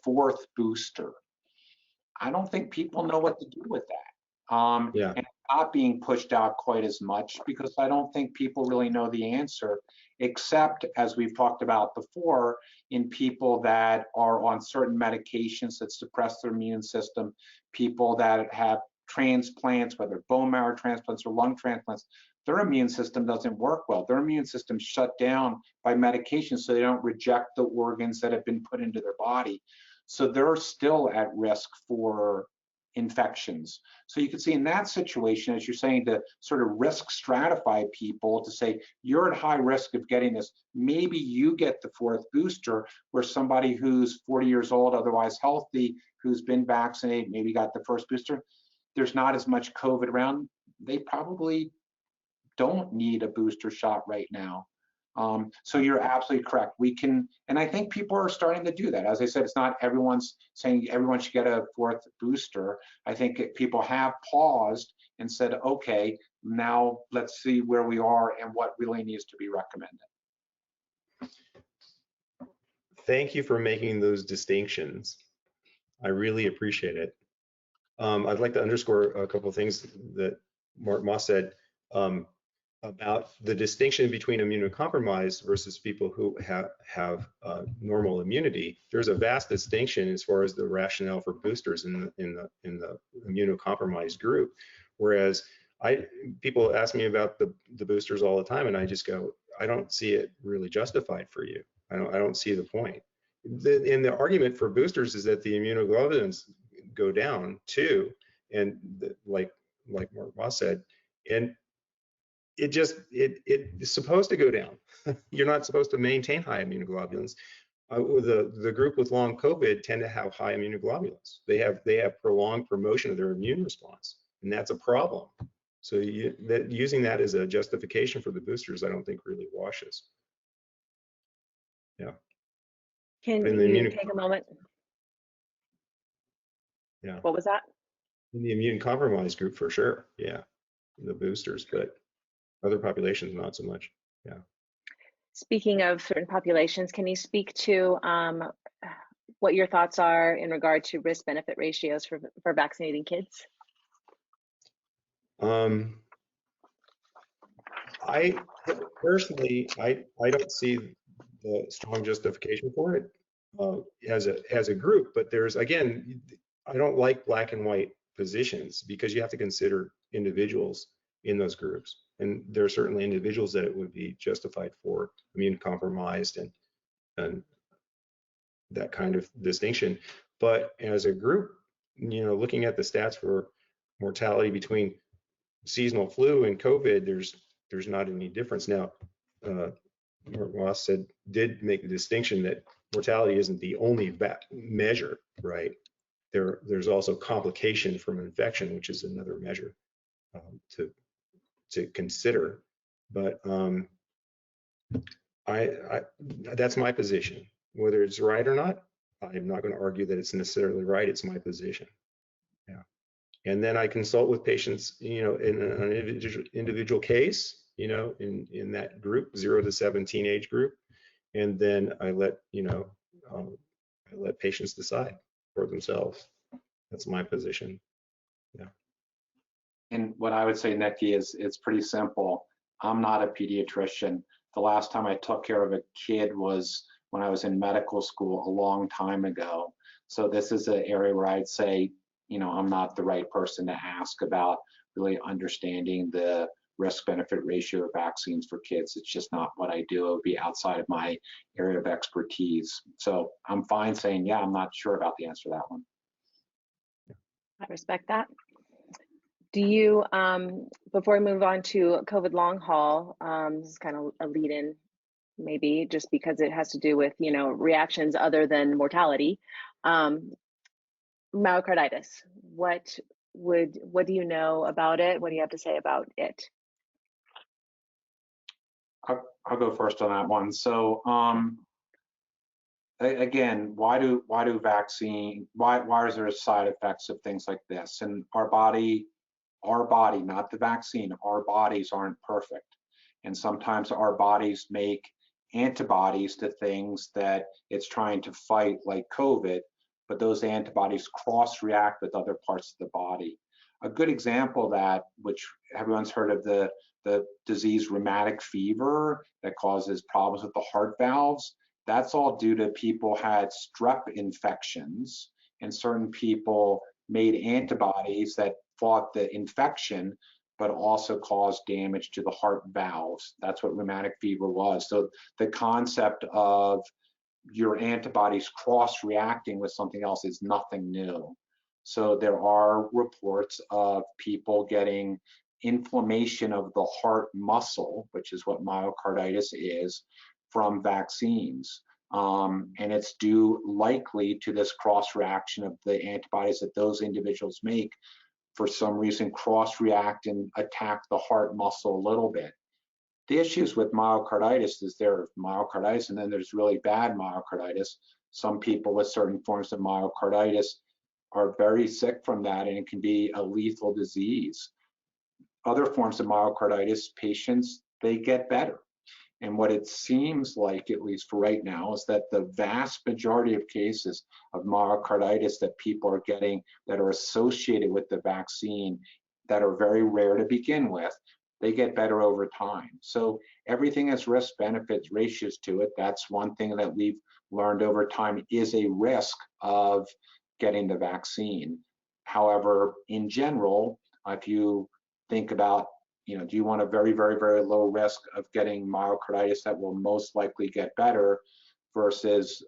fourth booster, I don't think people know what to do with that. And it's not being pushed out quite as much, because I don't think people really know the answer, except, as we've talked about before, in people that are on certain medications that suppress their immune system, people that have transplants, whether bone marrow transplants or lung transplants, their immune system doesn't work well. Their immune system's shut down by medication, so they don't reject the organs that have been put into their body. So they're still at risk for infections. So you can see in that situation, as you're saying, to sort of risk stratify people, to say, you're at high risk of getting this. Maybe you get the fourth booster, where somebody who's 40 years old, otherwise healthy, who's been vaccinated, maybe got the first booster, there's not as much COVID around. They probably don't need a booster shot right now. So you're absolutely correct. We can, and I think people are starting to do that. As I said, it's not everyone's saying everyone should get a fourth booster. I think people have paused and said, okay, now let's see where we are and what really needs to be recommended. Thank you for making those distinctions. I really appreciate it. I'd like to underscore a couple of things that Marc Moss said about the distinction between immunocompromised versus people who have normal immunity. There's a vast distinction as far as the rationale for boosters in the immunocompromised group. Whereas people ask me about the boosters all the time, and I just go, I don't see it really justified for you. I don't see the point. And the argument for boosters is that the immunoglobulins go down too, and like Marc Moss said, and it's supposed to go down. You're not supposed to maintain high immunoglobulins. The group with long COVID tend to have high immunoglobulins. They have prolonged promotion of their immune response, and that's a problem. So using that as a justification for the boosters, I don't think really washes. Yeah. Can you take a moment? Yeah. What was that? In the immune compromised group, for sure. Yeah. The boosters, but other populations, not so much. Yeah. Speaking of certain populations, can you speak to what your thoughts are in regard to risk-benefit ratios for vaccinating kids? I personally, I don't see the strong justification for it as a group, but there's, again, I don't like black and white positions because you have to consider individuals in those groups. And there are certainly individuals that it would be justified for, immune compromised and that kind of distinction. But as a group, looking at the stats for mortality between seasonal flu and COVID, there's not any difference. Now, Marc Moss did make the distinction that mortality isn't the only measure, right? There's also complication from infection, which is another measure to consider. But that's my position. Whether it's right or not, I'm not going to argue that it's necessarily right. It's my position. Yeah. And then I consult with patients, in an individual case, in that group, 0 to 17 age group, and then I let patients decide for themselves. That's my position. Yeah. And what I would say, Nikki, is it's pretty simple. I'm not a pediatrician. The last time I took care of a kid was when I was in medical school a long time ago. So this is an area where I'd say, I'm not the right person to ask about really understanding the risk-benefit ratio of vaccines for kids. It's just not what I do. It would be outside of my area of expertise. So I'm fine saying, yeah, I'm not sure about the answer to that one. I respect that. Do you, before we move on to COVID long haul, this is kind of a lead-in, maybe just because it has to do with, reactions other than mortality. Myocarditis, what do you know about it? What do you have to say about it? I'll go first on that one. So again, why is there side effects of things like this? And our body, not the vaccine, our bodies aren't perfect. And sometimes our bodies make antibodies to things that it's trying to fight, like COVID, but those antibodies cross-react with other parts of the body. A good example of that, which everyone's heard of, the disease rheumatic fever that causes problems with the heart valves, that's all due to people had strep infections, and certain people made antibodies that fought the infection, but also caused damage to the heart valves. That's what rheumatic fever was. So the concept of your antibodies cross-reacting with something else is nothing new. So there are reports of people getting inflammation of the heart muscle, which is what myocarditis is, from vaccines. And it's due likely to this cross-reaction of the antibodies that those individuals make, for some reason cross-react and attack the heart muscle a little bit. The issues with myocarditis is there's myocarditis and then there's really bad myocarditis. Some people with certain forms of myocarditis are very sick from that, and it can be a lethal disease. Other forms of myocarditis, patients, they get better. And what it seems like, at least for right now, is that the vast majority of cases of myocarditis that people are getting that are associated with the vaccine, that are very rare to begin with, they get better over time. So everything has risk benefits ratios to it. That's one thing that we've learned over time is a risk of getting the vaccine. However, in general, if you think about, do you want a very, very, very low risk of getting myocarditis that will most likely get better versus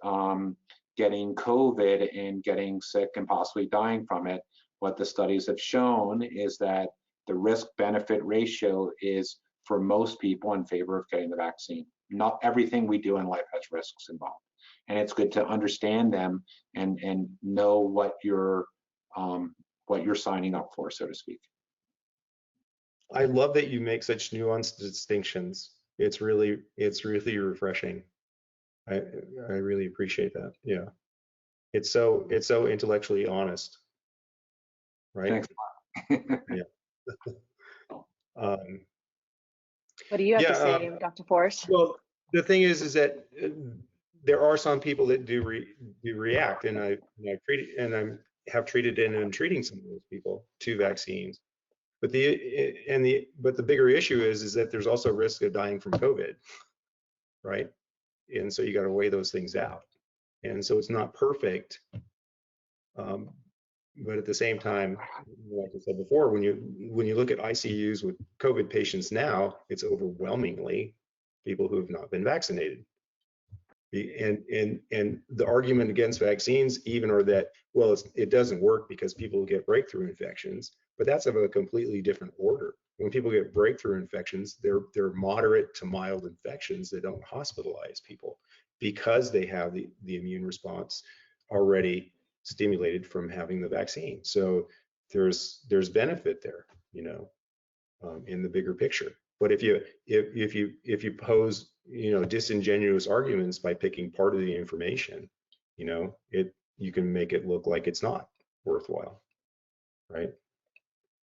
getting COVID and getting sick and possibly dying from it? What the studies have shown is that the risk-benefit ratio is, for most people, in favor of getting the vaccine. Not everything we do in life has risks involved, and it's good to understand them and know what you're signing up for, so to speak. I love that you make such nuanced distinctions. It's really refreshing. I really appreciate that. Yeah, it's so intellectually honest, right? Thanks. Yeah. What do you have to say, Dr. Force? Well, the thing is that there are some people that do react, and I treated, and I have treated and am treating some of those people to vaccines. But the bigger issue is that there's also risk of dying from COVID, right? And so you got to weigh those things out. And so it's not perfect, but at the same time, like I said before, when you look at ICUs with COVID patients now, it's overwhelmingly people who have not been vaccinated. And the argument against vaccines even are that, well, it doesn't work because people get breakthrough infections, but that's of a completely different order. When people get breakthrough infections, they're moderate to mild infections that don't hospitalize people because they have the immune response already stimulated from having the vaccine. So there's benefit there, in the bigger picture. But if you pose, disingenuous arguments by picking part of the information, you can make it look like it's not worthwhile, right?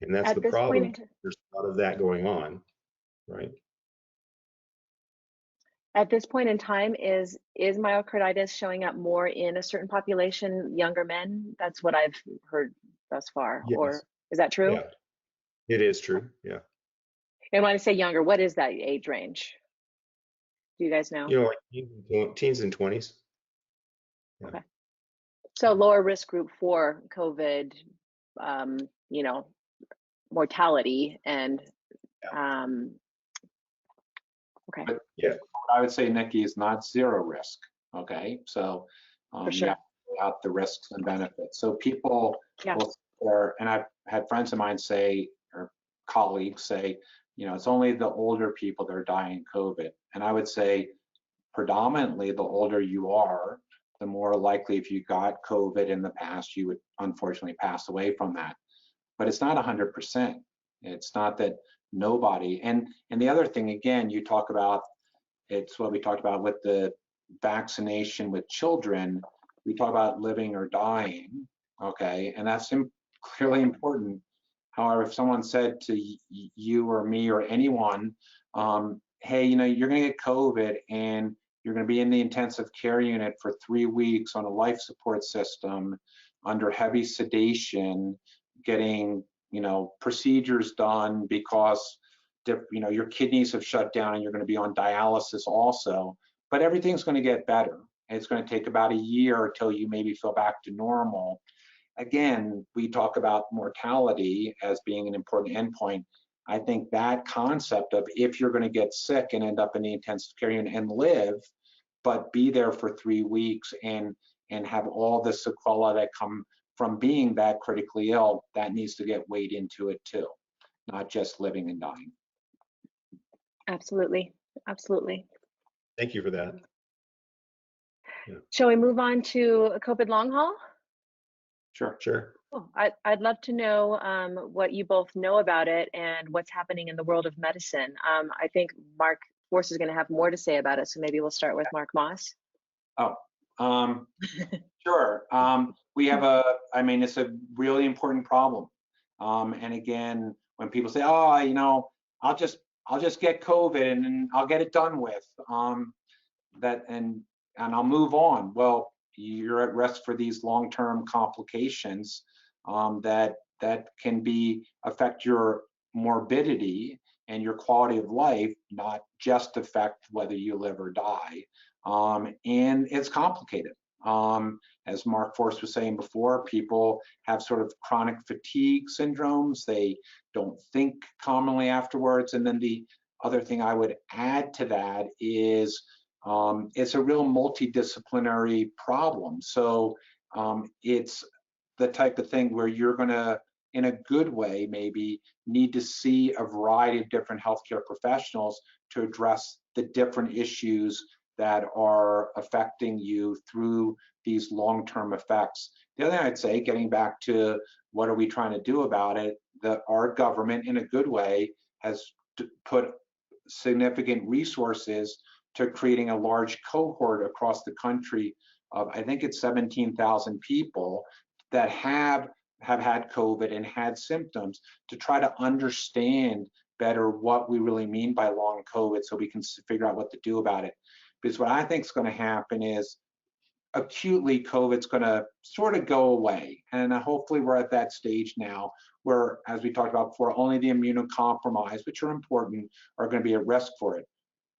And that's the At this problem. point, There's a lot of that going on, right? at this point in time, is myocarditis showing up more in a certain population, younger men? That's what I've heard thus far. Yes. Or is that true? Yeah, it is true. Yeah. And when I say younger, what is that age range? Do you guys know? Like teens and 20s. Yeah. Okay. So lower risk group for COVID, mortality and, okay. But Yeah. what I would say, Nikki, is not zero risk. Okay, so For sure. you have to weigh out the risks and benefits. So people Yeah. will sit there, and I've had friends of mine say, or colleagues say, it's only the older people that are dying of COVID. And I would say, predominantly, the older you are, the more likely, if you got COVID in the past, you would unfortunately pass away from that. But it's not 100%. It's not that nobody. And the other thing, again, you talk about, it's what we talked about with the vaccination with children. We talk about living or dying, okay? And that's clearly important. However, if someone said to you or me or anyone, hey, you're going to get COVID and you're going to be in the intensive care unit for 3 weeks on a life support system under heavy sedation, getting, procedures done because, your kidneys have shut down and you're going to be on dialysis also, but everything's going to get better. And it's going to take about a year until you maybe feel back to normal. Again, we talk about mortality as being an important endpoint. I think that concept of if you're going to get sick and end up in the intensive care unit and live, but be there for 3 weeks and have all the sequelae that come from being that critically ill, that needs to get weighed into it too, not just living and dying. Absolutely. Absolutely. Thank you for that. Yeah. Shall we move on to COVID long haul? Sure. Sure. Oh, I'd love to know what you both know about it and what's happening in the world of medicine. I think Marc Force is going to have more to say about it, so maybe we'll start with Marc Moss. Sure. We have it's a really important problem. And again, when people say, oh, I'll just get COVID and then I'll get it done with, and I'll move on. Well, you're at risk for these long-term complications that can affect your morbidity and your quality of life, not just affect whether you live or die. And it's complicated. As Marc Force was saying before, people have sort of chronic fatigue syndromes. They don't think commonly afterwards. And then the other thing I would add to that is it's a real multidisciplinary problem. So it's the type of thing where you're going to, in a good way, maybe need to see a variety of different healthcare professionals to address the different issues that are affecting you through these long-term effects. The other thing I'd say, getting back to what are we trying to do about it, that our government, in a good way, has put significant resources to creating a large cohort across the country of, I think it's 17,000 people that have had COVID and had symptoms, to try to understand better what we really mean by long COVID so we can figure out what to do about it. Because what I think is going to happen is acutely COVID's going to sort of go away. And hopefully we're at that stage now where, as we talked about before, only the immunocompromised, which are important, are going to be at risk for it.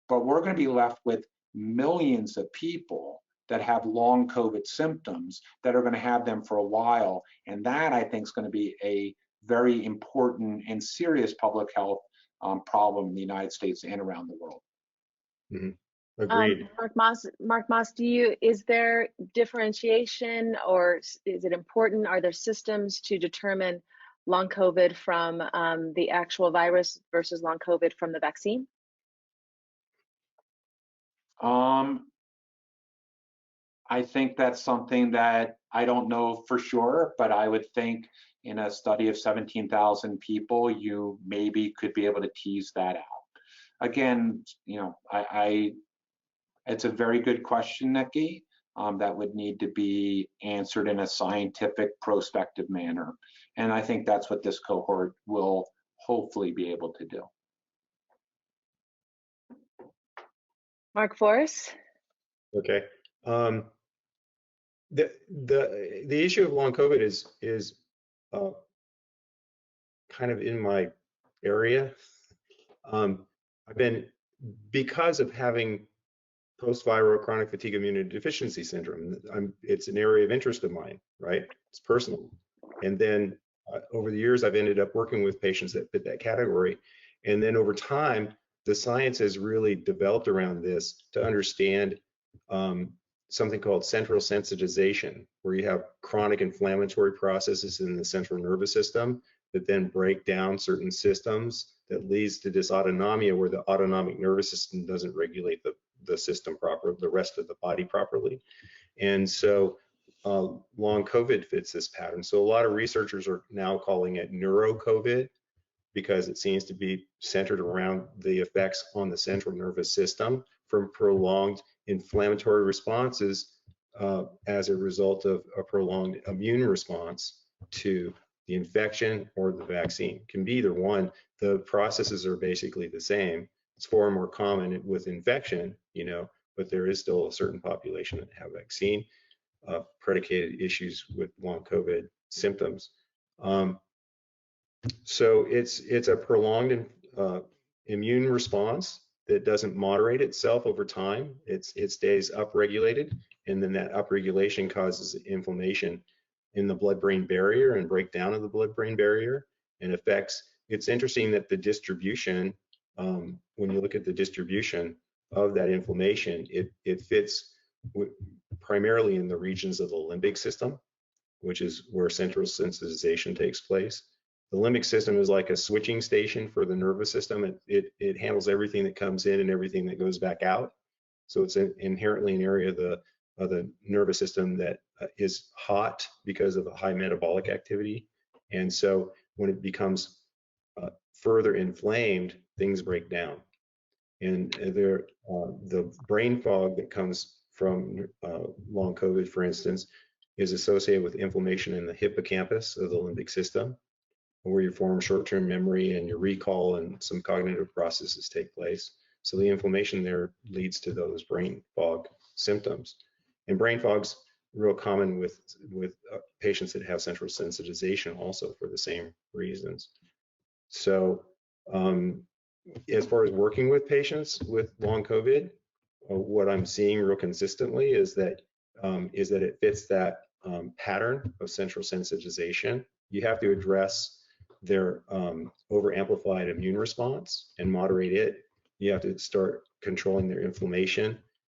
But we're going to be left with millions of people that have long COVID symptoms that are going to have them for a while. And that, I think, is going to be a very important and serious public health problem in the United States and around the world. Mm-hmm. Agreed. Marc Moss, is there differentiation, or is it important? Are there systems to determine long COVID from the actual virus versus long COVID from the vaccine? I think that's something that I don't know for sure, but I would think in a study of 17,000 people, you maybe could be able to tease that out. Again, you know, it's a very good question, Nikki, that would need to be answered in a scientific, prospective manner. And I think that's what this cohort will hopefully be able to do. Marc Force? Okay. The issue of long COVID is kind of in my area. I've been, because of having post-viral chronic fatigue immunodeficiency syndrome, it's an area of interest of mine, right? It's personal. And then over the years, I've ended up working with patients that fit that category. And then over time, the science has really developed around this to understand something called central sensitization, where you have chronic inflammatory processes in the central nervous system that then break down certain systems that leads to dysautonomia, where the autonomic nervous system doesn't regulate the system properly, the rest of the body properly. And so long COVID fits this pattern. So a lot of researchers are now calling it neuro-COVID, because it seems to be centered around the effects on the central nervous system from prolonged inflammatory responses as a result of a prolonged immune response to the infection or the vaccine. It can be either one. The processes are basically the same. It's far more common with infection, you know, but there is still a certain population that have vaccine predicated issues with long COVID symptoms. So it's a prolonged immune response that doesn't moderate itself over time. It stays upregulated, and then that upregulation causes inflammation in the blood-brain barrier and breakdown of the blood-brain barrier, and affects. It's interesting that the distribution, when you look at the distribution of that inflammation, it fits primarily in the regions of the limbic system, which is where central sensitization takes place. The limbic system is like a switching station for the nervous system. It handles everything that comes in and everything that goes back out. So it's inherently an area of the nervous system that is hot because of a high metabolic activity. And so when it becomes further inflamed, things break down. And the brain fog that comes from long COVID, for instance, is associated with inflammation in the hippocampus of the limbic system, where you form short-term memory and your recall and some cognitive processes take place. So the inflammation there leads to those brain fog symptoms. And brain fog's real common with patients that have central sensitization also for the same reasons. So as far as working with patients with long COVID, what I'm seeing real consistently is that it fits that pattern of central sensitization. You have to address their over-amplified immune response and moderate it. You have to start controlling their inflammation.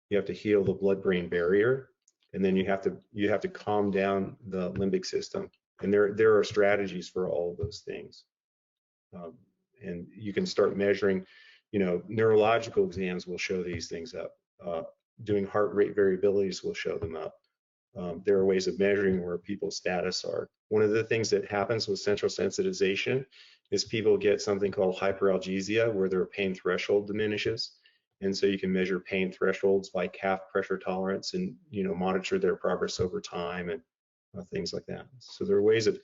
You have to heal the blood-brain barrier, and then you have to calm down the limbic system. And there are strategies for all of those things. And you can start measuring, you know, neurological exams will show these things up. Doing heart rate variabilities will show them up. There are ways of measuring where people's status are. One of the things that happens with central sensitization is people get something called hyperalgesia, where their pain threshold diminishes. And so you can measure pain thresholds by calf pressure tolerance and, you know, monitor their progress over time and things like that. So there are ways of,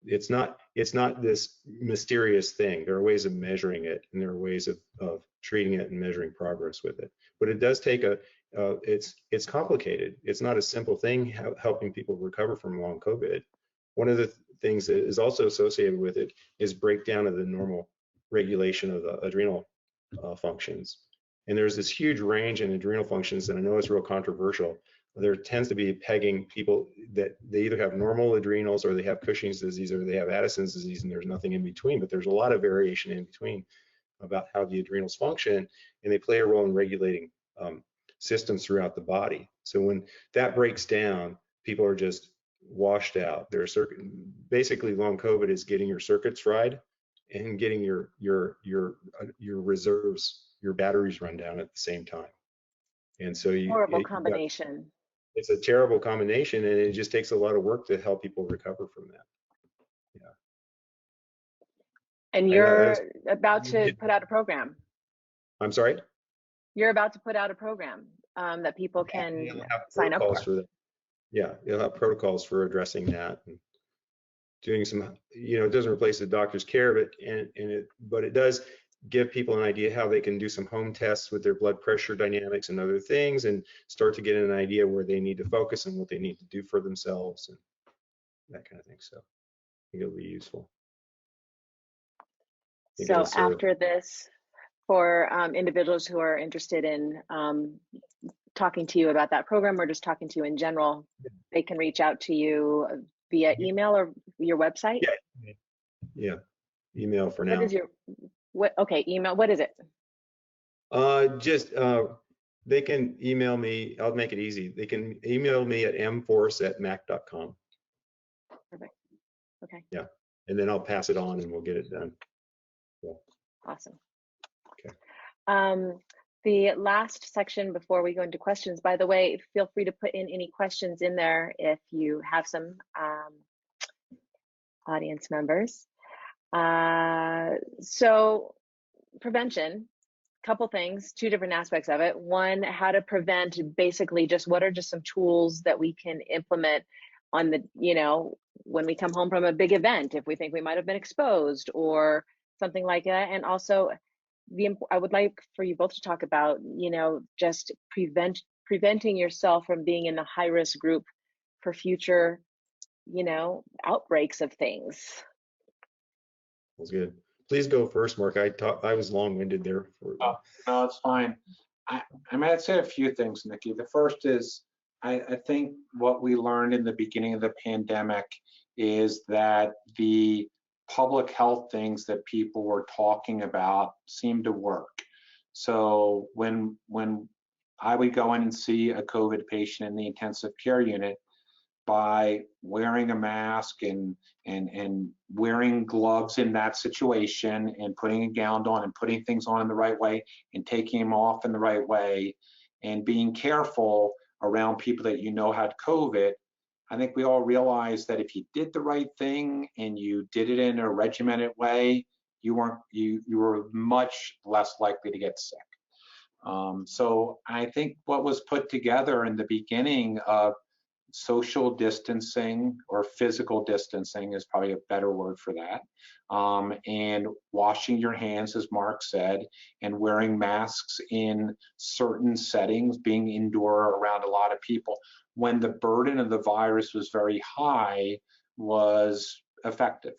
it's not this mysterious thing. There are ways of measuring it, and there are ways of treating it and measuring progress with it. But it does take it's complicated. It's not a simple thing helping people recover from long COVID. One of the things that is also associated with it is breakdown of the normal regulation of the adrenal functions. And there's this huge range in adrenal functions, and I know it's real controversial. There tends to be pegging people that they either have normal adrenals or they have Cushing's disease or they have Addison's disease, and there's nothing in between. But there's a lot of variation in between about how the adrenals function, and they play a role in regulating systems throughout the body. So when that breaks down, people are just washed out. Basically, long COVID is getting your circuits fried and getting your reserves, your batteries run down at the same time. And so Horrible combination. It's a terrible combination, and it just takes a lot of work to help people recover from that. Yeah. And you're about to put out a program. I'm sorry? You're about to put out a program that people can sign up for. Yeah, you'll have protocols for addressing that and doing some, it doesn't replace the doctor's care, but it does give people an idea how they can do some home tests with their blood pressure dynamics and other things, and start to get an idea where they need to focus and what they need to do for themselves and that kind of thing. So I think it'll be useful. So after this, for individuals who are interested in talking to you about that program or just talking to you in general, they can reach out to you via email or your website? Yeah. Email for now. What is your, okay, email, what is it? They can email me. I'll make it easy. They can email me at mforce@mac.com. Perfect. Okay. Yeah. And then I'll pass it on and we'll get it done. Cool. Awesome. Okay. The last section before we go into questions, by the way, feel free to put in any questions in there if you have some audience members. So prevention, couple things, two different aspects of it. One, how to prevent, basically just what are just some tools that we can implement on the, when we come home from a big event, if we think we might have been exposed or something like that. And also I would like for you both to talk about, just preventing yourself from being in the high risk group for future, outbreaks of things. That's good. Please go first, Mark. I was long-winded there. No, it's fine. I'd say a few things, Nikki. The first is, I think what we learned in the beginning of the pandemic is that the public health things that people were talking about seemed to work. So when I would go in and see a COVID patient in the intensive care unit, by wearing a mask and wearing gloves in that situation and putting a gown on and putting things on in the right way and taking them off in the right way and being careful around people that had COVID, I think we all realized that if you did the right thing and you did it in a regimented way, you were much less likely to get sick. So I think what was put together in the beginning of social distancing, or physical distancing is probably a better word for that, and washing your hands, as Mark said, and wearing masks in certain settings, being indoor around a lot of people when the burden of the virus was very high, was effective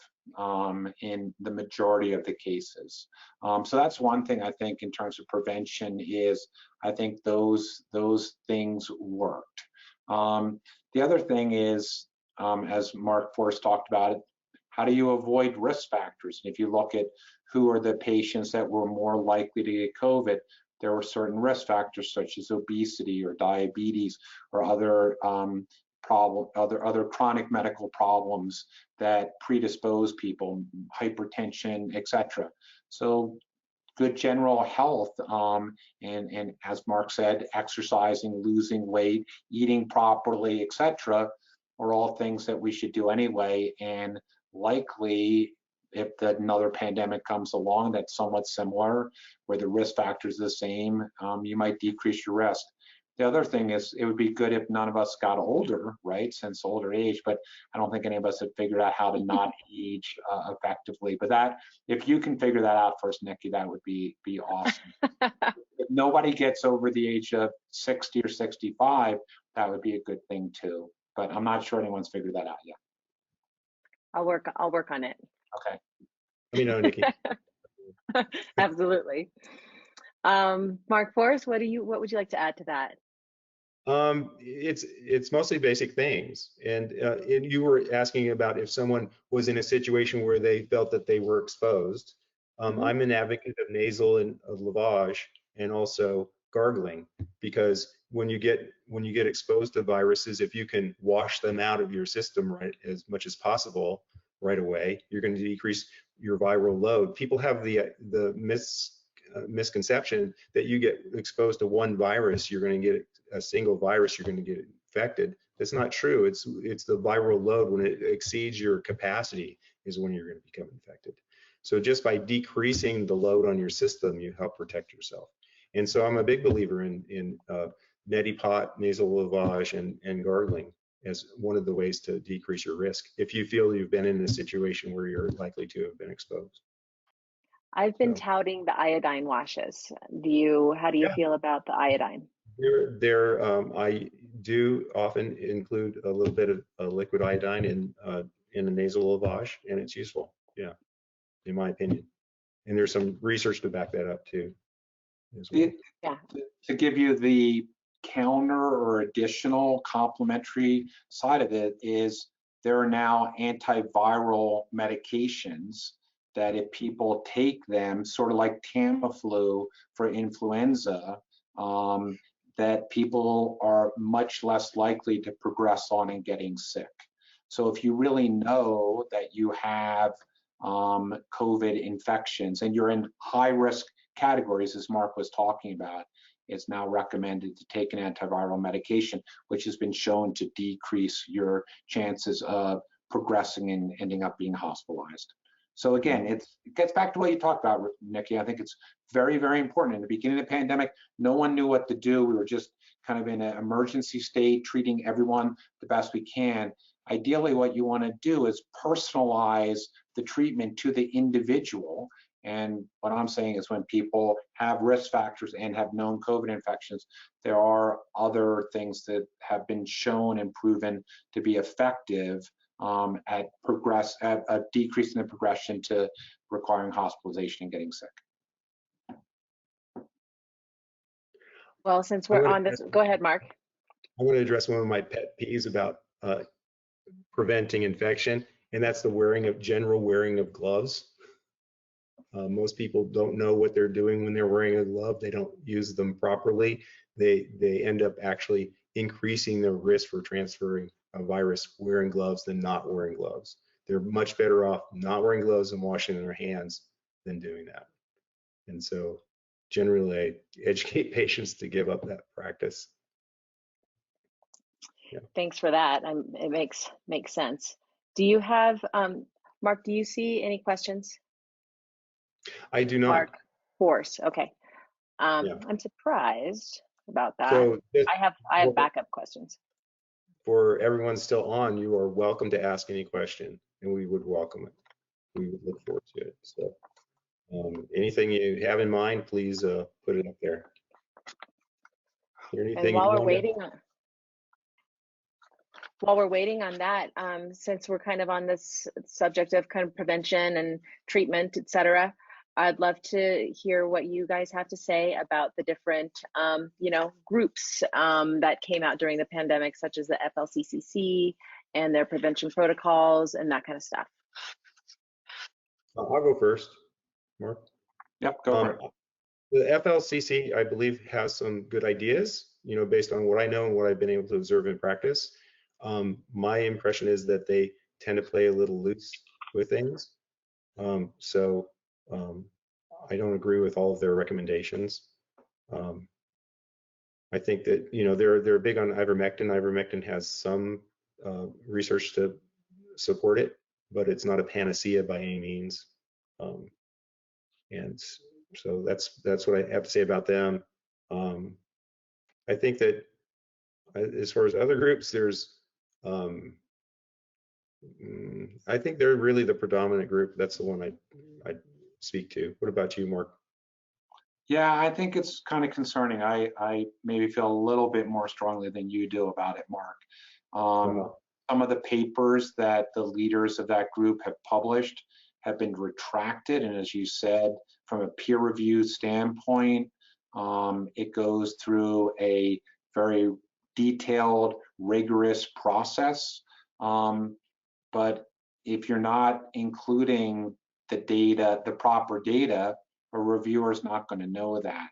in the majority of the cases. So that's one thing I think in terms of prevention is I think those things worked. The other thing is, as Marc Force talked about it, how do you avoid risk factors? And if you look at who are the patients that were more likely to get COVID, there were certain risk factors such as obesity or diabetes or other other chronic medical problems that predispose people, hypertension, etc. So good general health, and as Mark said, exercising, losing weight, eating properly, etc., are all things that we should do anyway. And likely, if another pandemic comes along that's somewhat similar, where the risk factor is the same, you might decrease your risk. The other thing is, it would be good if none of us got older, right, since older age, but I don't think any of us have figured out how to not age effectively. But that, if you can figure that out first, Nikki, that would be awesome. if nobody gets over the age of 60 or 65, that would be a good thing too. But I'm not sure anyone's figured that out yet. I'll work on it. Okay. Let me know, Nikki. Absolutely. Marc Force, what would you like to add to that? It's mostly basic things, and you were asking about if someone was in a situation where they felt that they were exposed. I'm an advocate of nasal and of lavage, and also gargling, because when you get exposed to viruses, if you can wash them out of your system right as much as possible right away, you're going to decrease your viral load. People have the misconception that you get exposed to one virus, you're going to get a single virus, you're going to get infected. That's not true. It's the viral load. When it exceeds your capacity is when you're going to become infected. So just by decreasing the load on your system, you help protect yourself. And so I'm a big believer in neti pot, nasal lavage, and gargling as one of the ways to decrease your risk if you feel you've been in a situation where you're likely to have been exposed. I've been touting the iodine washes. How do you feel about the iodine? I do often include a little bit of liquid iodine in a nasal lavage, and it's useful. Yeah, in my opinion. And there's some research to back that up too, as well. Yeah. To give you the counter or additional complementary side of it is there are now antiviral medications that if people take them, sort of like Tamiflu for influenza, that people are much less likely to progress on and getting sick. So if you really know that you have COVID infections and you're in high risk categories, as Marc was talking about, it's now recommended to take an antiviral medication, which has been shown to decrease your chances of progressing and ending up being hospitalized. So again, it gets back to what you talked about, Nikki. I think it's very, very important. In the beginning of the pandemic, no one knew what to do. We were just kind of in an emergency state, treating everyone the best we can. Ideally, what you want to do is personalize the treatment to the individual. And what I'm saying is when people have risk factors and have known COVID infections, there are other things that have been shown and proven to be effective at decreasing the progression to requiring hospitalization and getting sick. Well, since we're on this, go ahead, Marc. I want to address one of my pet peeves about preventing infection, and that's the general wearing of gloves. Most people don't know what they're doing when they're wearing a glove. They don't use them properly. They end up actually increasing their risk for transferring a virus wearing gloves than not wearing gloves. They're much better off not wearing gloves and washing their hands than doing that. And so generally I educate patients to give up that practice. Yeah. Thanks for that. It makes sense. Do you have, Marc, do you see any questions? I do not. Marc Force, okay. Yeah. I'm surprised about that. So I have backup questions. For everyone still on, you are welcome to ask any question, and we would welcome it. We would look forward to it. So anything you have in mind, please put it up there. And while we're waiting on that, since we're kind of on this subject of kind of prevention and treatment, et cetera, I'd love to hear what you guys have to say about the different, groups that came out during the pandemic, such as the FLCCC and their prevention protocols and that kind of stuff. I'll go first, Marc. Yep, go for it. The FLCCC, I believe, has some good ideas, based on what I know and what I've been able to observe in practice. My impression is that they tend to play a little loose with things. I don't agree with all of their recommendations. I think that they're big on ivermectin. Ivermectin has some research to support it, but it's not a panacea by any means. And so that's what I have to say about them. I think that as far as other groups, there's I think they're really the predominant group. That's the one I speak to. What about you, Marc? Yeah, I think it's kind of concerning. I maybe feel a little bit more strongly than you do about it, Mark. Wow. Some of the papers that the leaders of that group have published have been retracted. And as you said, from a peer review standpoint, it goes through a very detailed, rigorous process. But if you're not including the data, the proper data, a reviewer is not going to know that.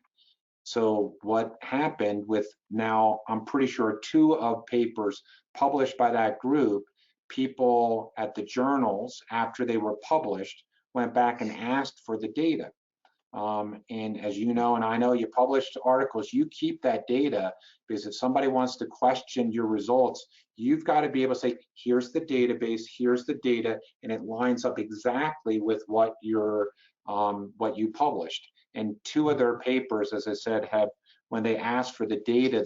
So what happened with now, I'm pretty sure 2 of papers published by that group, people at the journals, after they were published, went back and asked for the data. And as you know, and I know, you published articles, you keep that data, because if somebody wants to question your results, you've got to be able to say, here's the database, here's the data, and it lines up exactly with what what you published. And 2 of their papers, as I said, have, when they asked for the data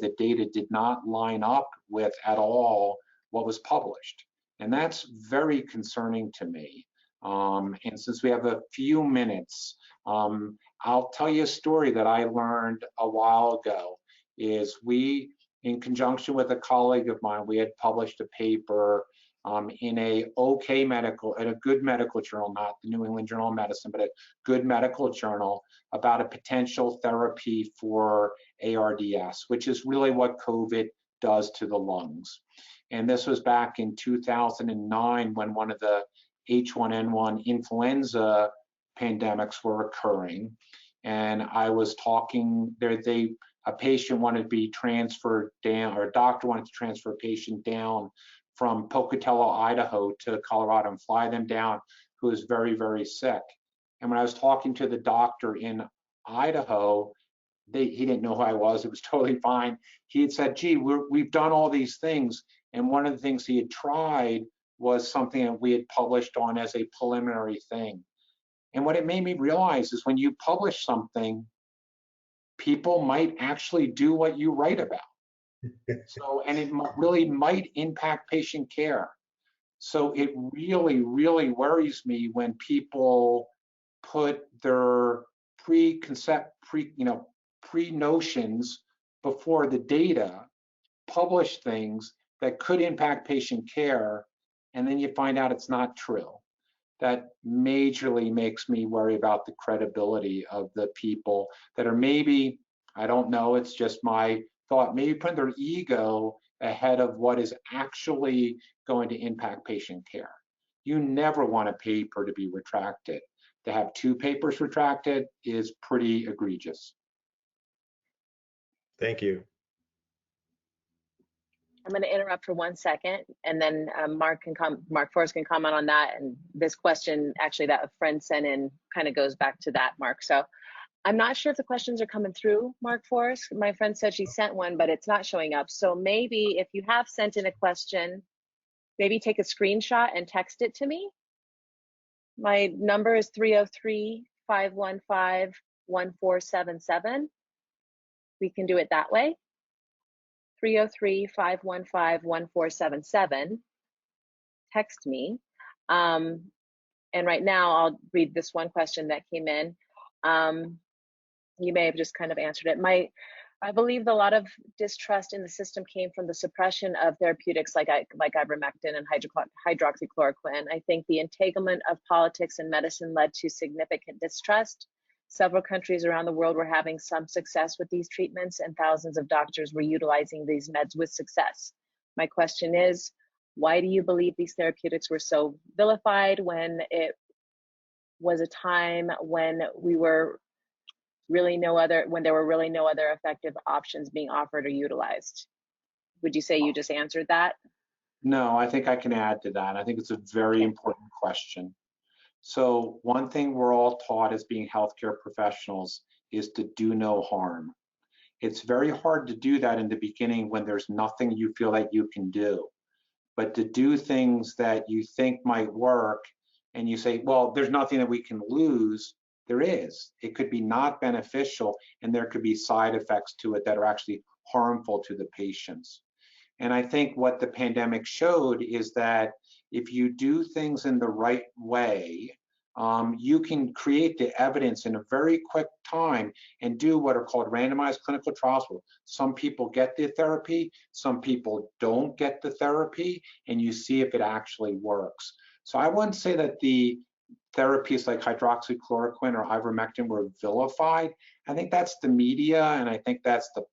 did not line up with at all what was published. And that's very concerning to me. And since we have a few minutes, I'll tell you a story that I learned a while ago. Is we, in conjunction with a colleague of mine, we had published a paper in a good medical journal, not the New England Journal of Medicine, but a good medical journal, about a potential therapy for ARDS, which is really what COVID does to the lungs. And this was back in 2009, when one of the H1N1 influenza pandemics were occurring. And I was talking there, a patient wanted to be transferred down, or a doctor wanted to transfer a patient down from Pocatello, Idaho to Colorado and fly them down, who was very, very sick. And when I was talking to the doctor in Idaho, he didn't know who I was. It was totally fine. He had said, gee, we've done all these things. And one of the things he had tried was something that we had published on as a preliminary thing. And what it made me realize is, when you publish something, people might actually do what you write about. So, and it really might impact patient care. So it really, really worries me when people put their pre-notions before the data, publish things that could impact patient care, and then you find out it's not true. That majorly makes me worry about the credibility of the people that are, maybe, I don't know, it's just my thought, maybe putting their ego ahead of what is actually going to impact patient care. You never want a paper to be retracted. To have 2 papers retracted is pretty egregious. Thank you. I'm going to interrupt for 1 second, and then Marc Force can comment on that. And this question, actually, that a friend sent in, kind of goes back to that, Marc. So I'm not sure if the questions are coming through, Marc Force. My friend said she sent one, but it's not showing up. So maybe if you have sent in a question, maybe take a screenshot and text it to me. My number is 303-515-1477. We can do it that way. 303-515-1477. Text me. And right now I'll read this one question that came in. You may have just kind of answered it. I believe a lot of distrust in the system came from the suppression of therapeutics like ivermectin and hydroxychloroquine. I think the entanglement of politics and medicine led to significant distrust. Several countries around the world were having some success with these treatments, and thousands of doctors were utilizing these meds with success. My question is, why do you believe these therapeutics were so vilified when it was a time when there were really no other effective options being offered or utilized? Would you say you just answered that? No, I think I can add to that. I think it's a very important question. So one thing we're all taught as being healthcare professionals is to do no harm. It's very hard to do that in the beginning when there's nothing you feel that you can do. But to do things that you think might work, and you say, well, there's nothing that we can lose, there is. It could be not beneficial, and there could be side effects to it that are actually harmful to the patients. And I think what the pandemic showed is that if you do things in the right way, you can create the evidence in a very quick time and do what are called randomized clinical trials, where some people get the therapy, some people don't get the therapy, and you see if it actually works. So I wouldn't say that the therapies like hydroxychloroquine or ivermectin were vilified. I think that's the media, and I think that's the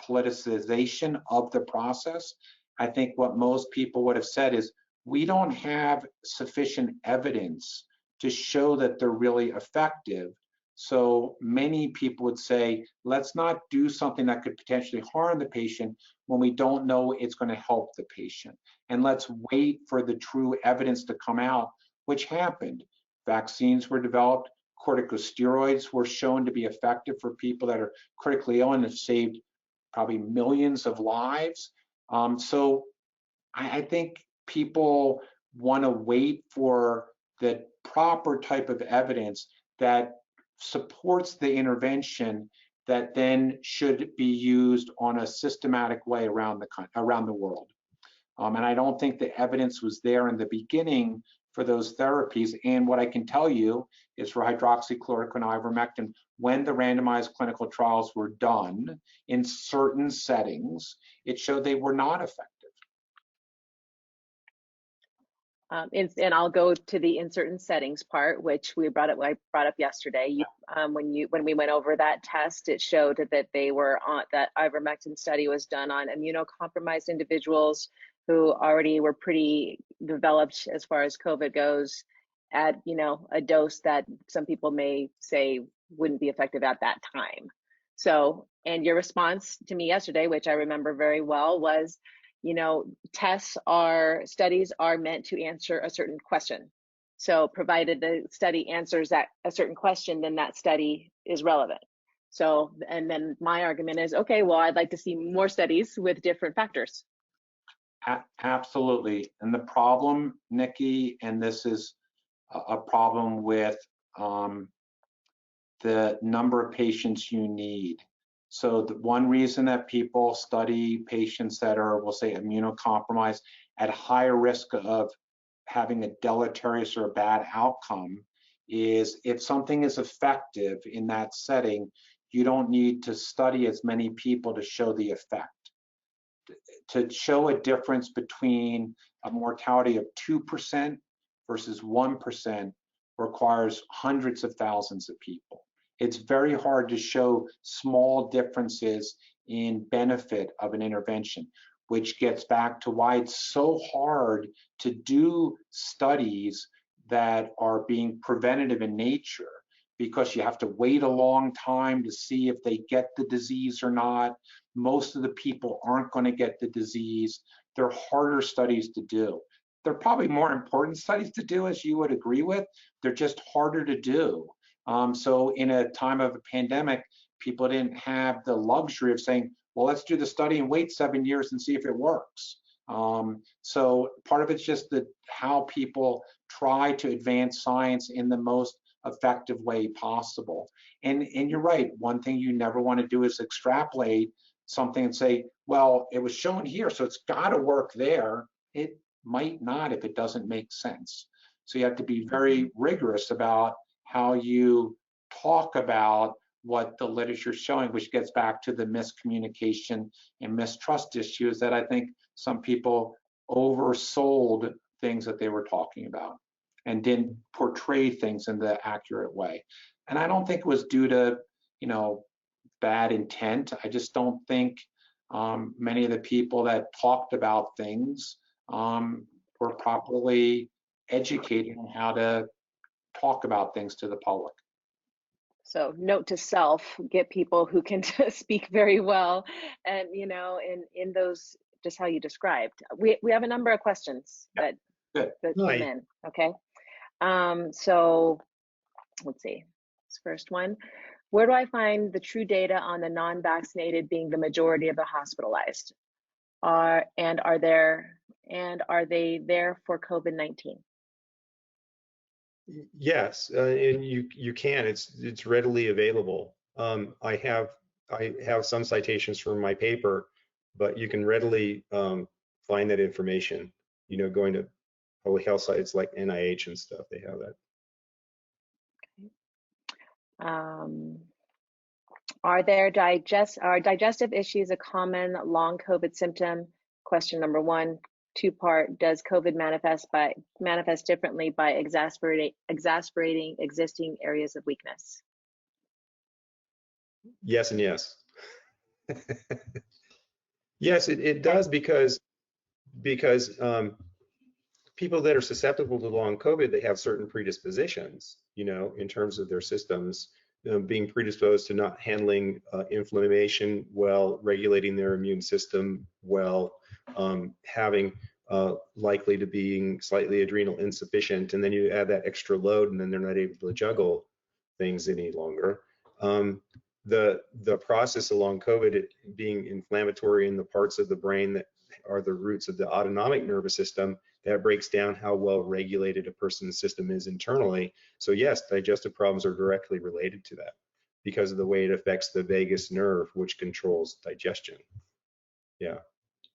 politicization of the process. I think what most people would have said is, we don't have sufficient evidence to show that they're really effective. So many people would say, let's not do something that could potentially harm the patient when we don't know it's going to help the patient. And let's wait for the true evidence to come out, which happened. Vaccines were developed, corticosteroids were shown to be effective for people that are critically ill and have saved probably millions of lives. So I think people want to wait for the proper type of evidence that supports the intervention that then should be used on a systematic way around the world. And I don't think the evidence was there in the beginning for those therapies. And what I can tell you is, for hydroxychloroquine, ivermectin, when the randomized clinical trials were done in certain settings, it showed they were not effective. And I'll go to the in certain settings part, which I brought up yesterday. When we went over that test, it showed that they were on, that ivermectin study was done on immunocompromised individuals who already were pretty developed as far as COVID goes, at a dose that some people may say wouldn't be effective at that time. So, and your response to me yesterday, which I remember very well, was, studies are meant to answer a certain question. So provided the study answers that a certain question, then that study is relevant. So, and then my argument is, okay, well, I'd like to see more studies with different factors. Absolutely. And the problem, Nikki, and this is a problem with the number of patients you need. So the one reason that people study patients that are, we'll say, immunocompromised, at higher risk of having a deleterious or a bad outcome, is if something is effective in that setting, you don't need to study as many people to show the effect. To show a difference between a mortality of 2% versus 1% requires hundreds of thousands of people. It's very hard to show small differences in benefit of an intervention, which gets back to why it's so hard to do studies that are being preventative in nature, because you have to wait a long time to see if they get the disease or not. Most of the people aren't going to get the disease. They're harder studies to do. They're probably more important studies to do, as you would agree with. They're just harder to do. So in a time of a pandemic, people didn't have the luxury of saying, well, let's do the study and wait 7 years and see if it works. So part of it's just how people try to advance science in the most effective way possible. And you're right, one thing you never want to do is extrapolate something and say, well, it was shown here, so it's got to work there. It might not if it doesn't make sense. So you have to be very rigorous about how you talk about what the literature is showing, which gets back to the miscommunication and mistrust issues that I think some people oversold things that they were talking about and didn't portray things in the accurate way. And I don't think it was due to, bad intent. I just don't think many of the people that talked about things were properly educated on how to talk about things to the public. So note to self, get people who can speak very well, and in those, just how you described. We have a number of questions that came in. Okay. So let's see, this first one. Where do I find the true data on the non-vaccinated being the majority of the hospitalized? Are they there for COVID-19? Yes, and you can. It's readily available. I have some citations from my paper, but you can readily find that information. Going to public health sites like NIH and stuff, they have that. Are digestive issues a common long COVID symptom? Question number one. Two-part, does COVID manifest differently by exacerbating existing areas of weakness? Yes and yes. Yes, it does because people that are susceptible to long COVID, they have certain predispositions, in terms of their systems, being predisposed to not handling inflammation well, regulating their immune system well, having likely to being slightly adrenal insufficient, and then you add that extra load, and then they're not able to juggle things any longer. The process along COVID, it being inflammatory in the parts of the brain that are the roots of the autonomic nervous system, that breaks down how well regulated a person's system is internally. So yes, digestive problems are directly related to that because of the way it affects the vagus nerve, which controls digestion. Yeah.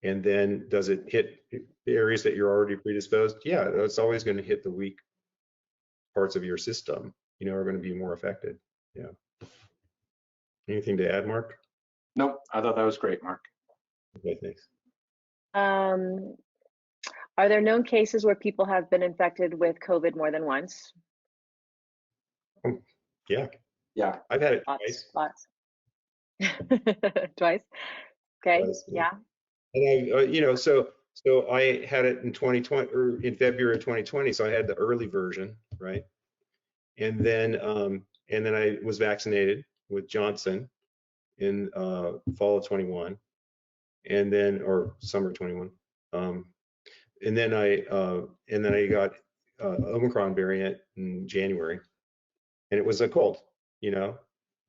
And then does it hit areas that you're already predisposed? Yeah, it's always going to hit the weak parts of your system, are going to be more affected. Yeah. Anything to add, Mark? Nope, I thought that was great, Mark. Okay, thanks. Are there known cases where people have been infected with COVID more than once? Yeah. Yeah. I've had it Lots. Twice. Okay. twice. Yeah. And so I had it in 2020 or in February of 2020. So I had the early version, right? And then I was vaccinated with Johnson in fall of 21, and then or summer 21. And then I got Omicron variant in January, and it was a cold, and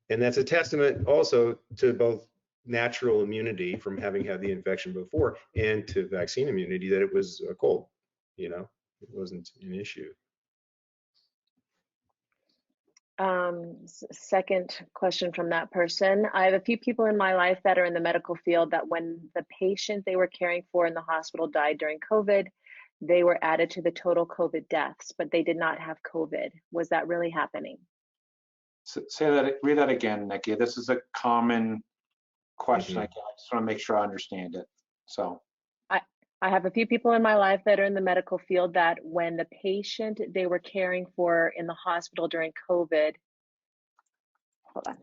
that's a testament also to both natural immunity from having had the infection before and to vaccine immunity that it was a cold, it wasn't an issue. Second question from that person. I have a few people in my life that are in the medical field that when the patient they were caring for in the hospital died during COVID, they were added to the total COVID deaths, but they did not have COVID. Was that really happening? Read that again, Nikki. This is a common question. I just want to make sure I understand it. So I have a few people in my life that are in the medical field that when the patient they were caring for in the hospital during COVID, hold on.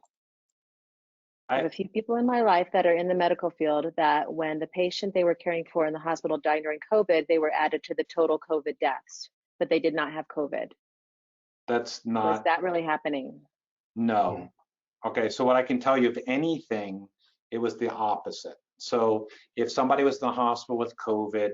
I have a few people in my life that are in the medical field that when the patient they were caring for in the hospital died during COVID, they were added to the total COVID deaths, but they did not have COVID. That's not. Was that really happening? No. Okay, so what I can tell you, if anything, it was the opposite. So if somebody was in the hospital with COVID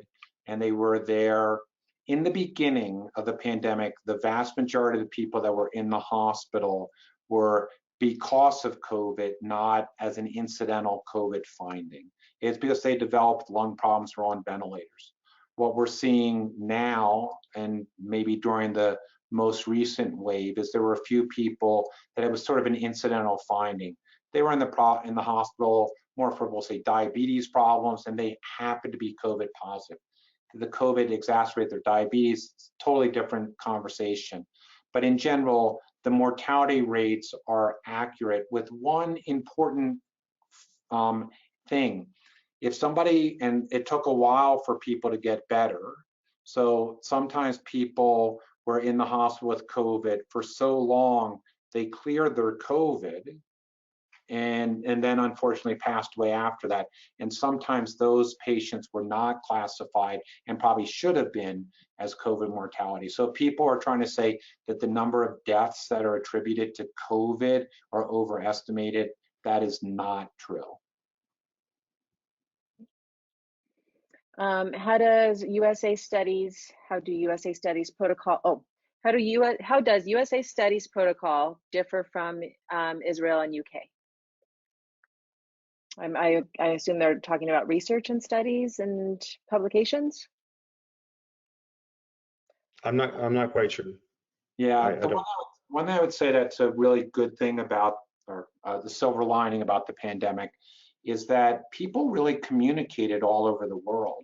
and they were there in the beginning of the pandemic, the vast majority of the people that were in the hospital were because of COVID, not as an incidental COVID finding. It's because they developed lung problems or on ventilators. What we're seeing now, and maybe during the most recent wave, is there were a few people that it was sort of an incidental finding. They were in the hospital more for, we'll say, diabetes problems, and they happened to be COVID positive. The COVID exacerbated their diabetes, totally different conversation. But in general, the mortality rates are accurate with one important thing. If somebody, and it took a while for people to get better, so sometimes people were in the hospital with COVID for so long, they cleared their COVID and then unfortunately passed away after that. And sometimes those patients were not classified and probably should have been as COVID mortality. So people are trying to say that the number of deaths that are attributed to COVID are overestimated. That is not true. How does USA Studies protocol differ from Israel and UK? I assume they're talking about research and studies and publications. I'm not quite sure. Yeah, one thing I would say that's a really good thing about, or the silver lining about the pandemic, is that people really communicated all over the world.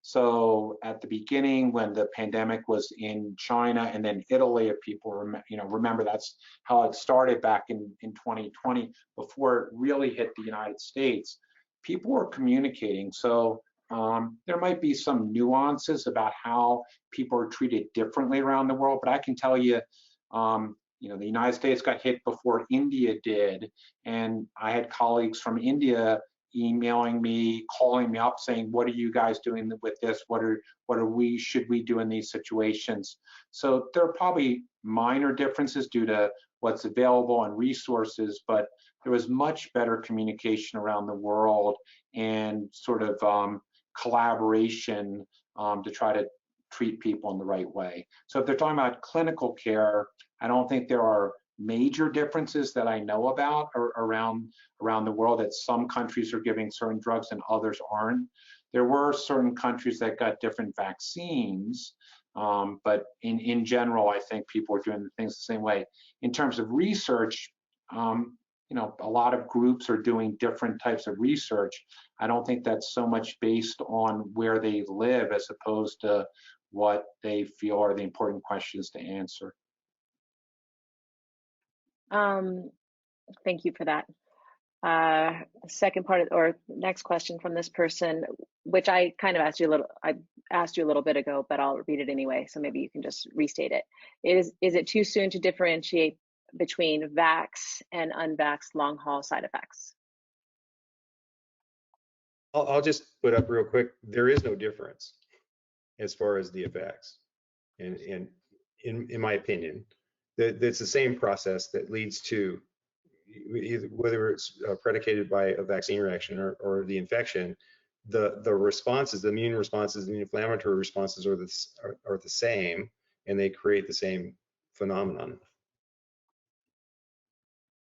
So at the beginning, when the pandemic was in China and then Italy, if people remember, that's how it started back in 2020, before it really hit the United States. People were communicating. So there might be some nuances about how people are treated differently around the world, but I can tell you, the United States got hit before India did, and I had colleagues from India emailing me, calling me up, saying, "What are you guys doing with this? Should we do in these situations?" So there are probably minor differences due to what's available and resources, but there was much better communication around the world and sort of collaboration to try to treat people in the right way. So if they're talking about clinical care, I don't think there are major differences that I know about around the world, that some countries are giving certain drugs and others aren't. There were certain countries that got different vaccines, but in general, I think people are doing things the same way. In terms of research, a lot of groups are doing different types of research. I don't think that's so much based on where they live as opposed to what they feel are the important questions to answer. Thank you for that. Second part or next question from this person, which I kind of asked you a little bit ago, but I'll repeat it anyway. So maybe you can just restate it. Is it too soon to differentiate between vax and unvaxxed long haul side effects? I'll just put up real quick. There is no difference as far as the effects, and in my opinion, that's the same process that leads to whether it's predicated by a vaccine reaction or the infection. The responses, the immune responses, and the inflammatory responses are the same, and they create the same phenomenon.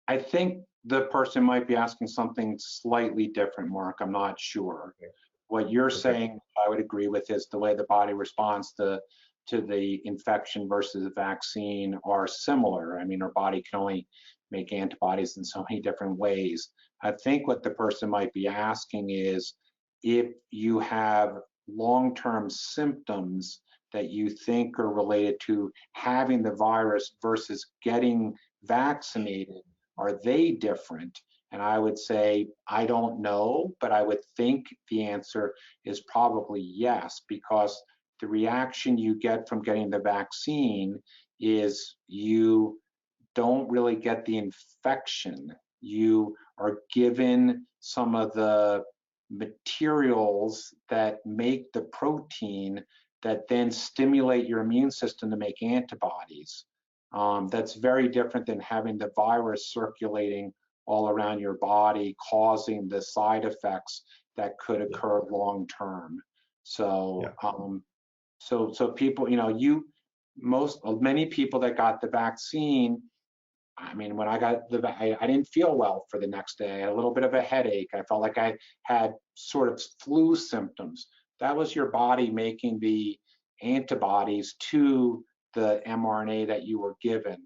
I think the person might be asking something slightly different, Mark. I'm not sure. Okay. What you're saying, I would agree with, is the way the body responds to the infection versus the vaccine are similar. I mean, our body can only make antibodies in so many different ways. I think what the person might be asking is, if you have long-term symptoms that you think are related to having the virus versus getting vaccinated, are they different? And I would say, I don't know, but I would think the answer is probably yes, because the reaction you get from getting the vaccine is you don't really get the infection. You are given some of the materials that make the protein that then stimulate your immune system to make antibodies. That's very different than having the virus circulating all around your body, causing the side effects that could occur long term. So, so people, many people that got the vaccine, I mean, when I got I didn't feel well for the next day. I had a little bit of a headache. I felt like I had sort of flu symptoms. That was your body making the antibodies to the mRNA that you were given,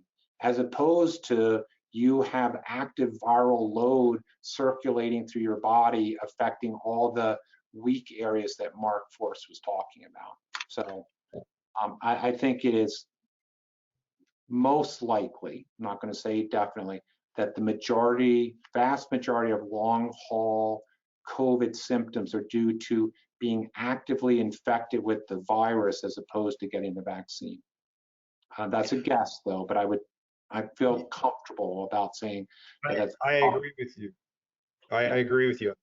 as opposed to you have active viral load circulating through your body, affecting all the weak areas that Marc Force was talking about. So I think it is most likely, I'm not going to say definitely, that the vast majority of long haul COVID symptoms are due to being actively infected with the virus as opposed to getting the vaccine. That's a guess though, but I feel comfortable about saying that. I agree with you. I agree with you.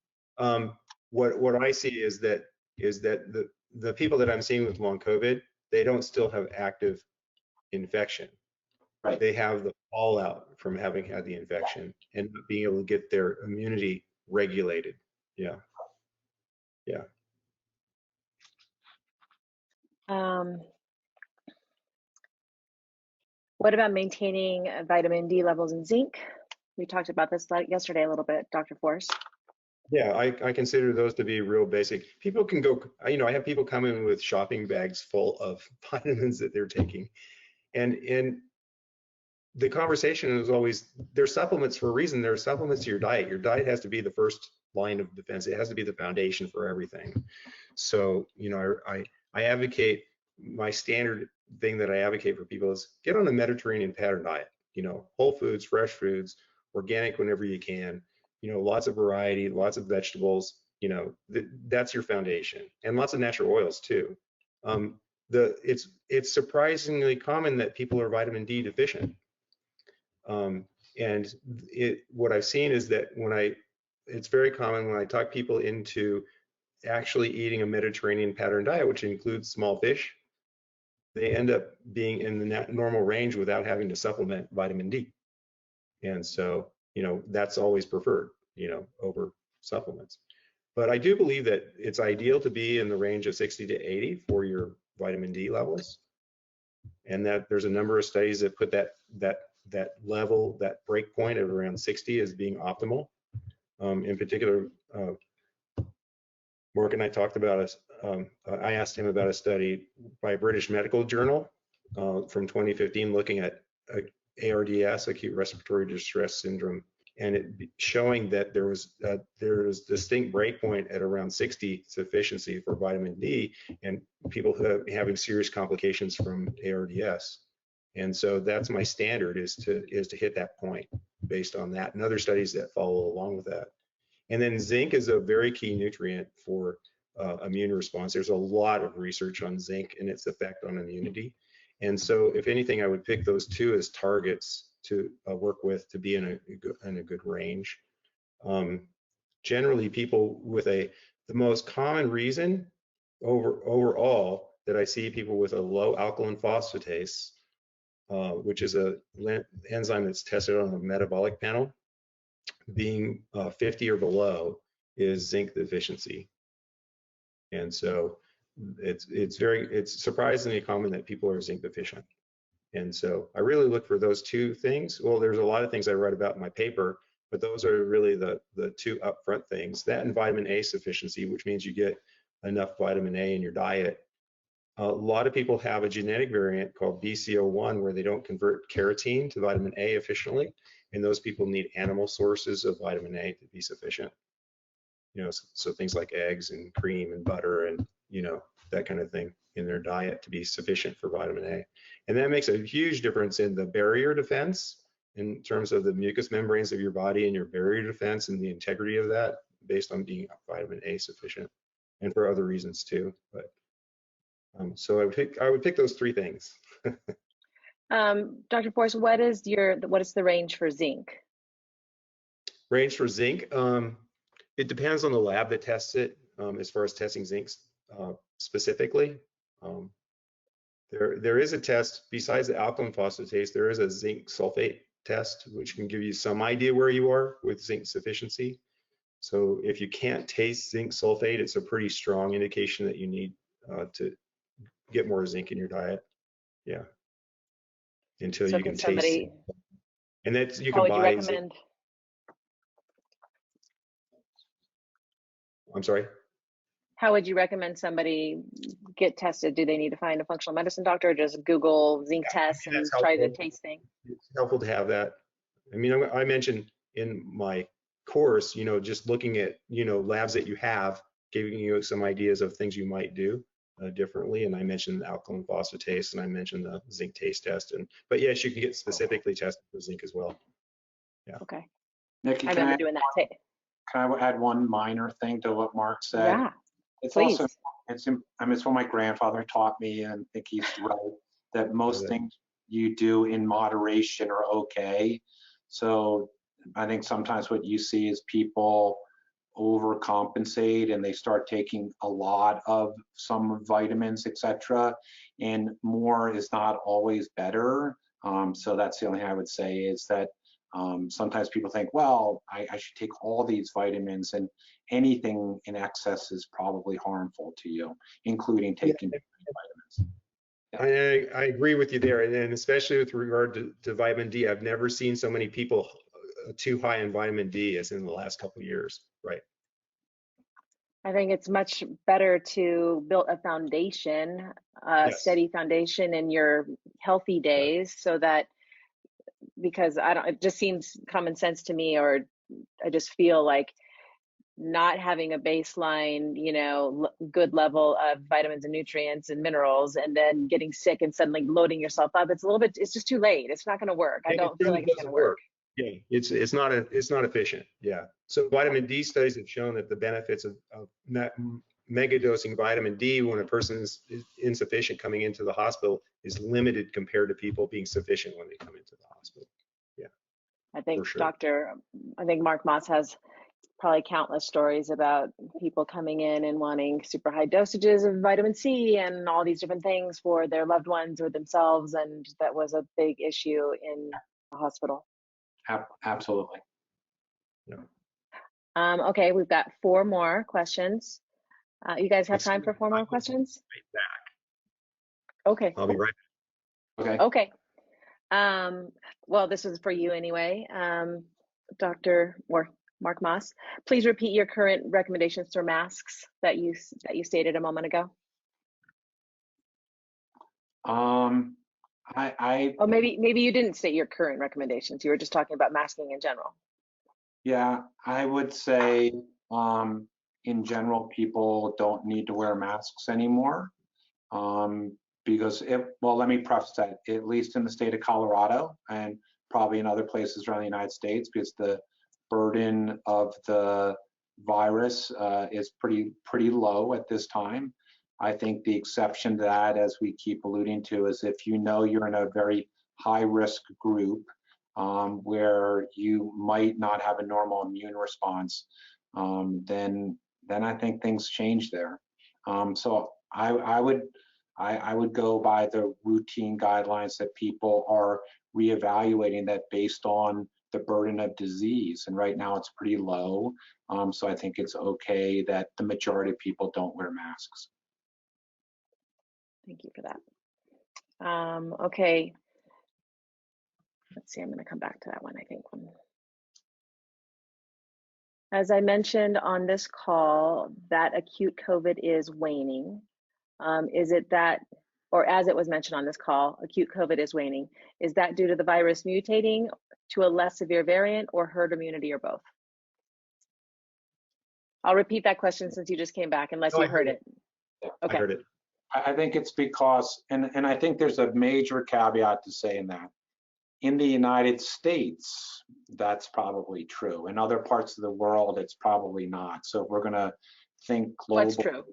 What I see is that the people that I'm seeing with long COVID, they don't still have active infection. Right. They have the fallout from having had the infection and being able to get their immunity regulated. Yeah. Yeah. What about maintaining vitamin D levels and zinc? We talked about this yesterday a little bit, Dr. Force. Yeah, I consider those to be real basic. People can go, I have people come in with shopping bags full of vitamins that they're taking. And the conversation is always, they're supplements for a reason. They're supplements to your diet. Your diet has to be the first line of defense. It has to be the foundation for everything. So, you know, I advocate, my standard thing that I advocate for people is get on a Mediterranean pattern diet, you know, whole foods, fresh foods, organic whenever you can, you know, lots of variety, lots of vegetables, you know, that's your foundation, and lots of natural oils too. It's surprisingly common that people are vitamin D deficient. And what I've seen is that it's very common when I talk people into actually eating a Mediterranean pattern diet, which includes small fish, they end up being in the normal range without having to supplement vitamin D. And so, you know, that's always preferred, you know, over supplements. But I do believe that it's ideal to be in the range of 60 to 80 for your vitamin D levels. And that there's a number of studies that put that level, that break point of around 60 as being optimal. In particular, Mark and I talked about I asked him about a study by a British Medical Journal from 2015 looking at ARDS, acute respiratory distress syndrome, and it showing that there was distinct breakpoint at around 60 sufficiency for vitamin D, and people having serious complications from ARDS. And so that's my standard, is to hit that point based on that, and other studies that follow along with that. And then zinc is a very key nutrient for immune response. There's a lot of research on zinc and its effect on immunity. And so if anything, I would pick those two as targets to work with to be in a good range. Generally, people with the most common reason overall that I see people with a low alkaline phosphatase, which is a enzyme that's tested on the metabolic panel, being 50 or below, is zinc deficiency. And so it's surprisingly common that people are zinc deficient. And so I really look for those two things. Well, there's a lot of things I write about in my paper, but those are really the two upfront things. That and vitamin A sufficiency, which means you get enough vitamin A in your diet. A lot of people have a genetic variant called BCO1 where they don't convert carotene to vitamin A efficiently, and those people need animal sources of vitamin A to be sufficient. You know, so things like eggs and cream and butter and, you know, that kind of thing in their diet to be sufficient for vitamin A. And that makes a huge difference in the barrier defense in terms of the mucous membranes of your body and your barrier defense and the integrity of that based on being vitamin A sufficient, and for other reasons too. But so I would pick those three things. Dr. Force, what is the range for zinc? Range for zinc, it depends on the lab that tests it. As far as testing zinc specifically, there is a test besides the alkaline phosphatase. There is a zinc sulfate test which can give you some idea where you are with zinc sufficiency. So if you can't taste zinc sulfate, it's a pretty strong indication that you need to get more zinc in your diet. Yeah, until So you can taste it. And that's, you how can would you buy recommend? I'm sorry? How would you recommend somebody get tested? Do they need to find a functional medicine doctor, or just Google zinc tests and try the taste thing? It's helpful to have that. I mean, I mentioned in my course, you know, just looking at, you know, labs that you have, giving you some ideas of things you might do differently. And I mentioned the alkaline phosphatase, and I mentioned the zinc taste test. But yes, you can get specifically tested for zinc as well. Yeah. Okay. Nikki, I remember doing that. Can I add one minor thing to what Mark said? Yeah, it's please. Also, it's what my grandfather taught me, and I think he's right, that most things you do in moderation are okay. So I think sometimes what you see is people overcompensate and they start taking a lot of some vitamins, etc. And more is not always better. So that's the only thing I would say, is that sometimes people think, well, I should take all these vitamins, and anything in excess is probably harmful to you, including taking vitamins. Yeah. I agree with you there. And especially with regard to vitamin D, I've never seen so many people too high in vitamin D as in the last couple of years. Right. I think it's much better to build a foundation, a steady foundation in your healthy days, so that, because it just seems common sense to me, or I just feel like not having a baseline, you know, good level of vitamins and nutrients and minerals, and then getting sick and suddenly loading yourself up. It's a little bit, it's just too late. It's not going to work. I It don't feel really like it's going doesn't to work. work. Yeah, it's not efficient. Yeah. So vitamin D studies have shown that the benefits of mega dosing vitamin D when a person is insufficient coming into the hospital is limited compared to people being sufficient when they come into the hospital. Yeah, I think for sure. I think Marc Moss has probably countless stories about people coming in and wanting super high dosages of vitamin C and all these different things for their loved ones or themselves. And that was a big issue in the hospital. Absolutely. Yeah. Okay, we've got 4 more questions. You guys have time for 4 more questions? Okay. I'll be right Okay. Okay. Well, this is for you anyway. Dr. Marc Moss, please repeat your current recommendations for masks that you stated a moment ago. Oh, maybe you didn't state your current recommendations. You were just talking about masking in general. yeah, I would say in general, people don't need to wear masks anymore. Because well, let me preface that, at least in the state of Colorado and probably in other places around the United States, because the burden of the virus is pretty low at this time. I think the exception to that, as we keep alluding to, is if you know you're in a very high risk group where you might not have a normal immune response, then I think things change there. So I would go by the routine guidelines that people are reevaluating that based on the burden of disease. And right now it's pretty low. So I think it's okay that the majority of people don't wear masks. Thank you for that. Okay. Let's see, I'm going to come back to that one, I think. As I mentioned on this call, that acute COVID is waning. Is it that, or as it was mentioned on this call, acute COVID is waning. Is that due to the virus mutating to a less severe variant or herd immunity or both? I'll repeat that question since you just came back, unless you heard it. Okay. I heard it. I think it's because, and I think there's a major caveat to saying that. In the United States, that's probably true. In other parts of the world, it's probably not. So if we're going to think globally, what's true?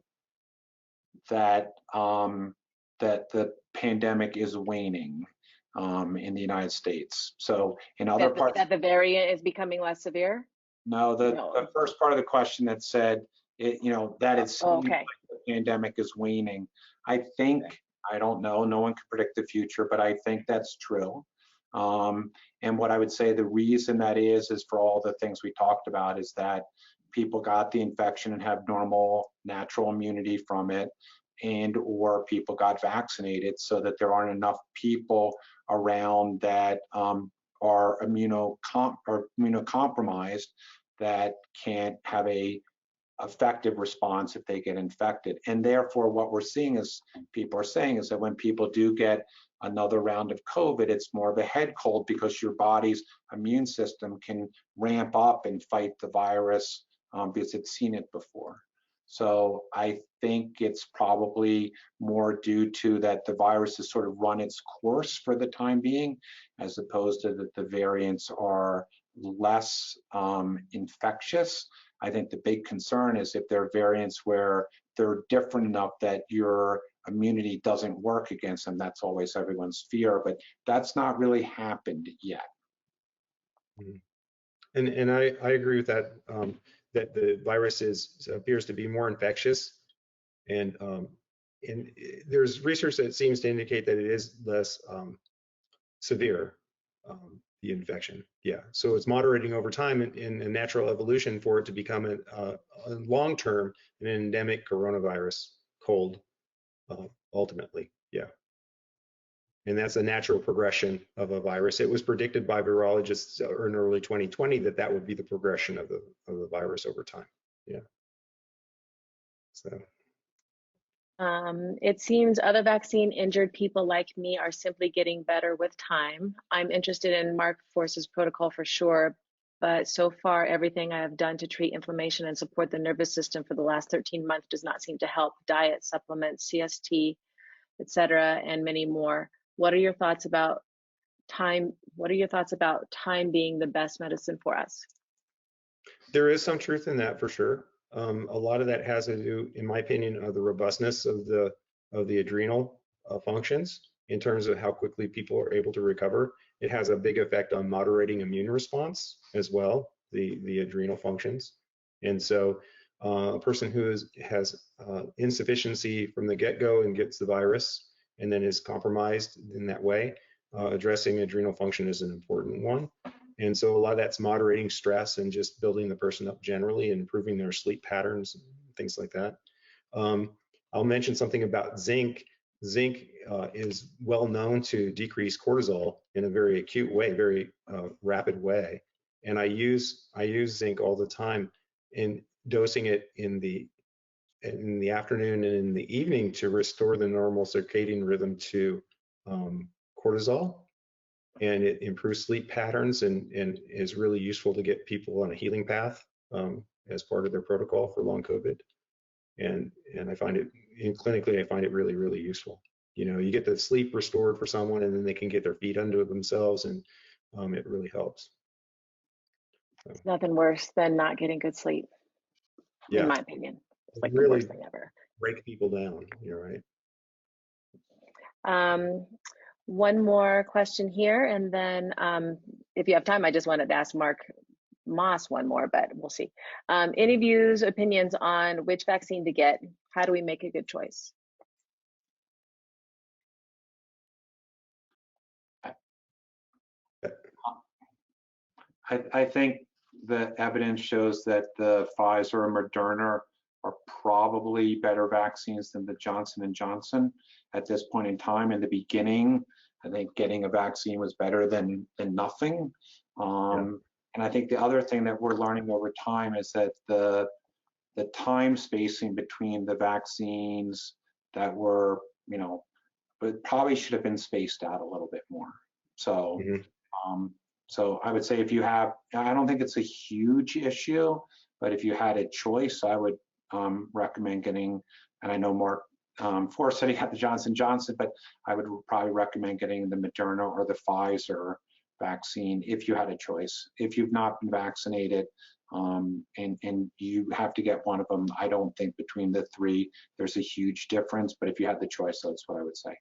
That that the pandemic is waning in the United States. So in other parts, that the variant is becoming less severe. No, the first part of the question that said, that it seems like the pandemic is waning. I think, I don't know, no one can predict the future, but I think that's true. And what I would say the reason that is for all the things we talked about, is that people got the infection and have normal natural immunity from it, and or people got vaccinated, so that there aren't enough people around that are immunocompromised that can't have a effective response if they get infected. And therefore, what we're seeing is, people are saying, is that when people do get another round of COVID, it's more of a head cold, because your body's immune system can ramp up and fight the virus because it's seen it before. So I think it's probably more due to that the virus has sort of run its course for the time being, as opposed to that the variants are less infectious. I think the big concern is if there are variants where they're different enough that your immunity doesn't work against them. That's always everyone's fear, but that's not really happened yet. And I agree with that, that the virus appears to be more infectious, and there's research that seems to indicate that it is less severe, the infection. Yeah, so it's moderating over time in a natural evolution for it to become a long-term an endemic coronavirus cold, ultimately. Yeah. And that's a natural progression of a virus. It was predicted by virologists in early 2020 that would be the progression of the virus over time. Yeah. So. It seems other vaccine injured people like me are simply getting better with time. I'm interested in Marc Force's protocol for sure, but so far everything I have done to treat inflammation and support the nervous system for the last 13 months does not seem to help. Diet, supplements, CST, etc., and many more. What are your thoughts about time? What are your thoughts about time being the best medicine for us? There is some truth in that for sure. A lot of that has to do, in my opinion, of the robustness of the adrenal functions in terms of how quickly people are able to recover. It has a big effect on moderating immune response as well, the adrenal functions. And so a person who has insufficiency from the get-go and gets the virus and then is compromised in that way, addressing adrenal function is an important one. And so a lot of that's moderating stress and just building the person up generally and improving their sleep patterns, things like that. I'll mention something about zinc. Zinc is well known to decrease cortisol in a very acute way, very rapid way. And I use zinc all the time in dosing it in the afternoon and in the evening to restore the normal circadian rhythm to cortisol. And it improves sleep patterns and is really useful to get people on a healing path as part of their protocol for long COVID. And I find it, clinically, I find it really, really useful. You know, you get the sleep restored for someone and then they can get their feet under themselves and it really helps. So, It's nothing worse than not getting good sleep, in my opinion. It's like the worst thing ever. Break people down, you're right. One more question here, and then if you have time, I just wanted to ask Marc Moss one more, but we'll see. Any views, opinions on which vaccine to get? How do we make a good choice? I think the evidence shows that the Pfizer and Moderna are probably better vaccines than the Johnson & Johnson at this point in time. In the beginning, I think getting a vaccine was better than nothing. And I think the other thing that we're learning over time is that the time spacing between the vaccines that were, you know, but probably should have been spaced out a little bit more. So, so I would say if you have, I don't think it's a huge issue, but if you had a choice, I would recommend getting, and I know Marc Force said he had the Johnson & Johnson, but I would probably recommend getting the Moderna or the Pfizer vaccine if you had a choice. If you've not been vaccinated and you have to get one of them, I don't think between the three there's a huge difference, but if you had the choice, that's what I would say.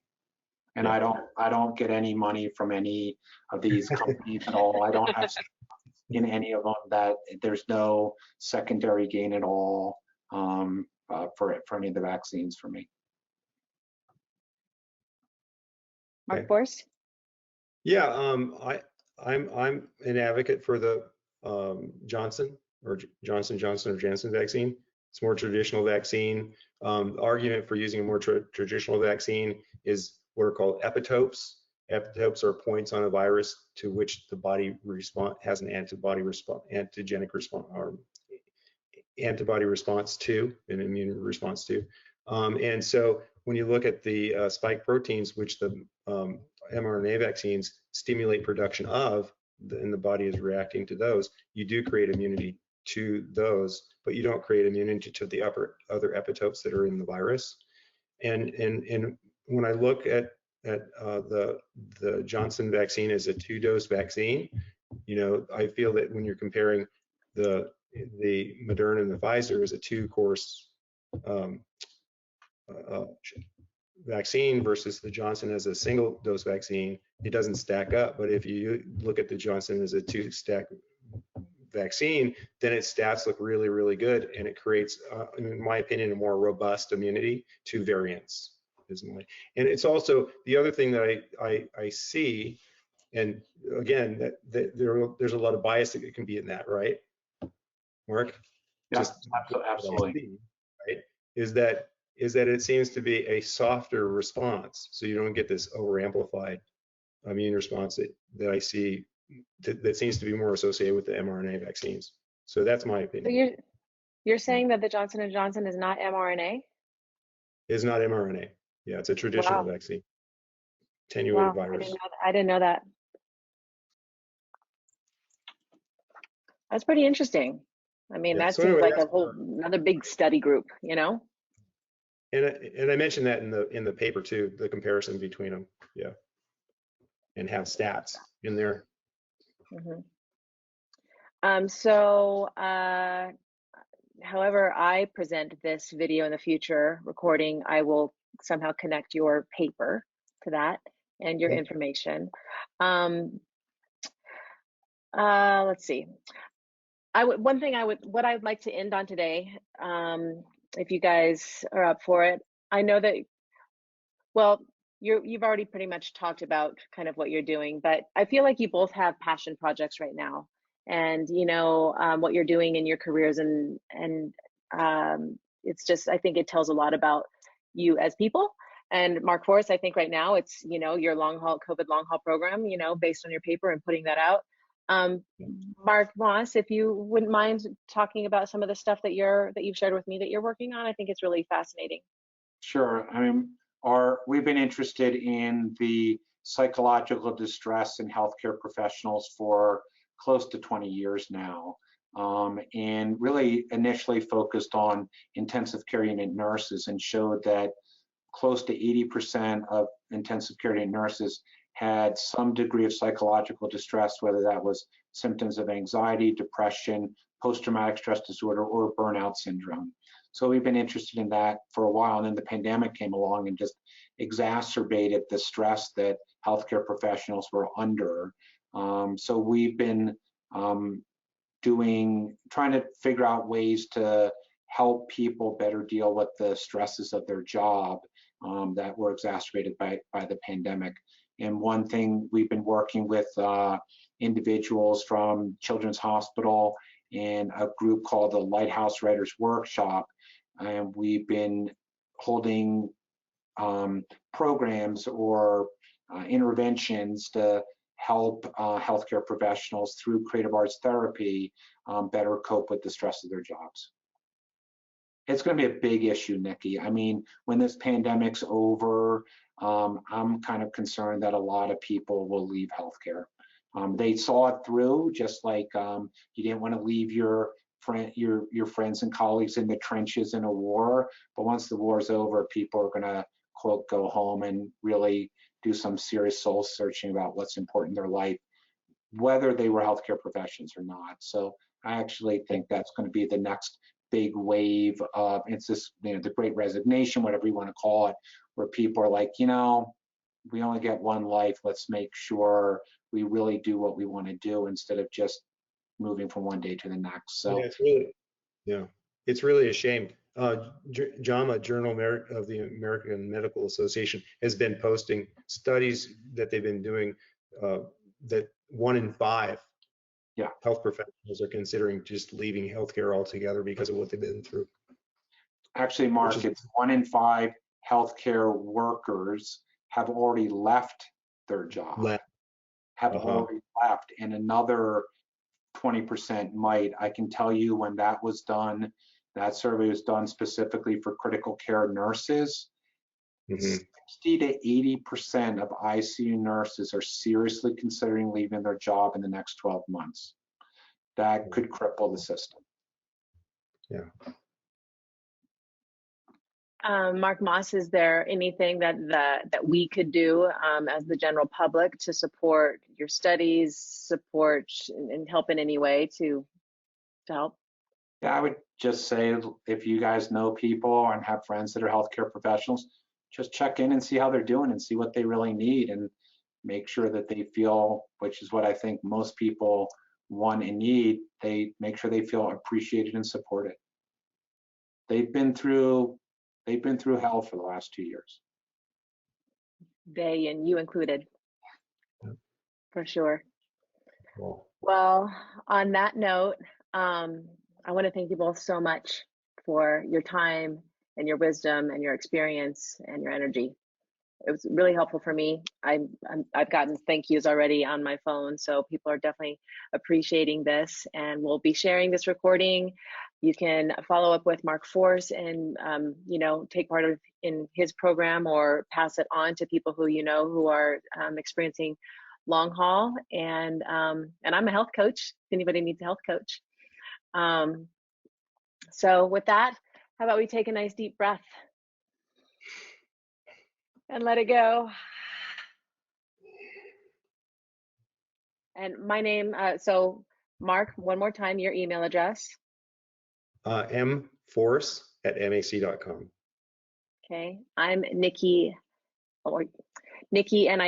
And I don't get any money from any of these companies at all. I don't have in any of them that there's no secondary gain at all for any of the vaccines for me. Marc Force? Yeah, I'm an advocate for the Johnson or Johnson or Janssen vaccine. It's a more traditional vaccine. The argument for using a more traditional vaccine is what are called epitopes. Epitopes are points on a virus to which the body has an antigenic response, or antibody response to, an immune response to. And so when you look at the spike proteins, which the mRNA vaccines stimulate production of, and the body is reacting to those, you do create immunity to those, but you don't create immunity to the other epitopes that are in the virus. And when I look at the Johnson vaccine as a 2-dose vaccine, you know, I feel that when you're comparing the Moderna and the Pfizer as a 2-course vaccine versus the Johnson as a 1-dose vaccine, it doesn't stack up. But if you look at the Johnson as a 2-stack vaccine, then its stats look really, really good, and it creates, in my opinion, a more robust immunity to variants. And it's also the other thing that I see, and again, that there's a lot of bias that can be in that, right, Marc? Yeah, absolutely. Right? Is that it seems to be a softer response, so you don't get this over-amplified immune response that I see that seems to be more associated with the mRNA vaccines. So that's my opinion. So you're saying that the Johnson & Johnson is not mRNA? It's not mRNA. Yeah, it's a traditional vaccine. Attenuated virus. I didn't know that. That's pretty interesting. I mean, Yeah. that So seems anyway, like a whole another big study group, you know? and I mentioned that in the paper too, the comparison between them. Yeah. And have stats in there. However I present this video in the future recording, I will somehow connect your paper to that and your information. Let's see. What I'd like to end on today, if you guys are up for it. I know that, well, you've already pretty much talked about kind of what you're doing, but I feel like you both have passion projects right now, and you know what you're doing in your careers, and it's just, I think it tells a lot about you as people. And Marc Force, I think right now it's, you know, your COVID long haul program, you know, based on your paper and putting that out. Marc Moss, if you wouldn't mind talking about some of the stuff that you've shared with me that you're working on, I think it's really fascinating. Sure. I mean, we've been interested in the psychological distress in healthcare professionals for close to 20 years now, and really initially focused on intensive care unit nurses, and showed that close to 80% of intensive care unit nurses had some degree of psychological distress, whether that was symptoms of anxiety, depression, post-traumatic stress disorder, or burnout syndrome. So we've been interested in that for a while, and then the pandemic came along and just exacerbated the stress that healthcare professionals were under. So we've been trying to figure out ways to help people better deal with the stresses of their job that were exacerbated by the pandemic. And one thing, we've been working with individuals from Children's Hospital and a group called the Lighthouse Writers Workshop, and we've been holding programs or interventions to help healthcare professionals through creative arts therapy better cope with the stress of their jobs. It's going to be a big issue, Nikki. I mean, when this pandemic's over, I'm kind of concerned that a lot of people will leave healthcare. They saw it through, just like you didn't want to leave your friends and colleagues in the trenches in a war. But once the war's over, people are going to, quote, go home and really do some serious soul searching about what's important in their life, whether they were healthcare professions or not. So I actually think that's going to be the next big wave of, it's this, you know, the great resignation, whatever you want to call it, where people are like, you know, we only get one life. Let's make sure we really do what we want to do instead of just moving from one day to the next. So yeah, it's really a shame. JAMA, Journal of the American Medical Association, has been posting studies that they've been doing that 1 in 5 health professionals are considering just leaving healthcare altogether because of what they've been through. Actually, Mark, it's 1 in 5 healthcare workers have already left their job, already left, and another 20% might. I can tell you, when that was done, that survey was done specifically for critical care nurses. 60 to 80% of ICU nurses are seriously considering leaving their job in the next 12 months. That could cripple the system. Yeah. Marc Moss, is there anything that we could do as the general public to support your studies, support and help in any way to help? Yeah, I would just say, if you guys know people and have friends that are healthcare professionals, just check in and see how they're doing and see what they really need, and make sure that they feel, which is what I think most people want and need, they make sure they feel appreciated and supported. They've been through hell for the last 2 years. They, and you included, for sure. Cool. Well, on that note, I want to thank you both so much for your time and your wisdom and your experience and your energy. It was really helpful for me. I've gotten thank yous already on my phone, so people are definitely appreciating this, and we'll be sharing this recording. You can follow up with Marc Force and you know, take part in his program, or pass it on to people who you know who are experiencing long haul, and I'm a health coach. If anybody needs a health coach. So with that, how about we take a nice deep breath and let it go. And my name, so Marc, one more time, your email address. mforce@mac.com. Okay, I'm Nikki, or Nikki, Nikki at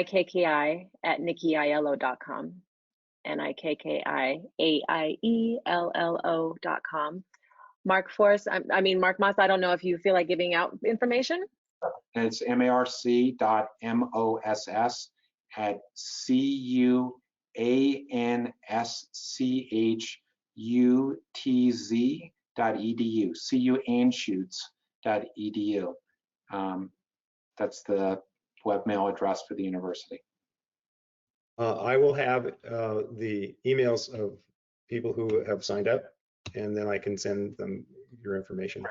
nikkiaiello.com. nikkiaiello.com. Marc Force, I mean, Marc Moss, I don't know if you feel like giving out information. And it's marc.moss@cuanschutz.edu. cuanschutz.edu. That's the webmail address for the university. I will have the emails of people who have signed up, and then I can send them your information.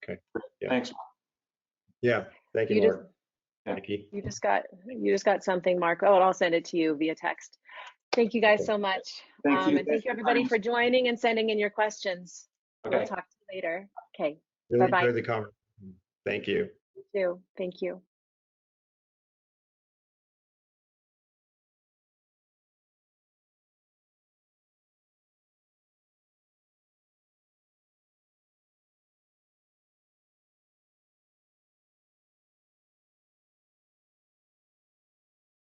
Okay. Yeah. Thanks. Yeah. Thank you, You Marc. just, Nikki. you just got something, Marc. Oh, and I'll send it to you via text. Thank you guys Okay. so much. Thank you. And thank you everybody for joining and sending in your questions. Okay. We'll talk to you later. Okay. Really Bye-bye. enjoyed the conversation. Thank you. You too. Thank you.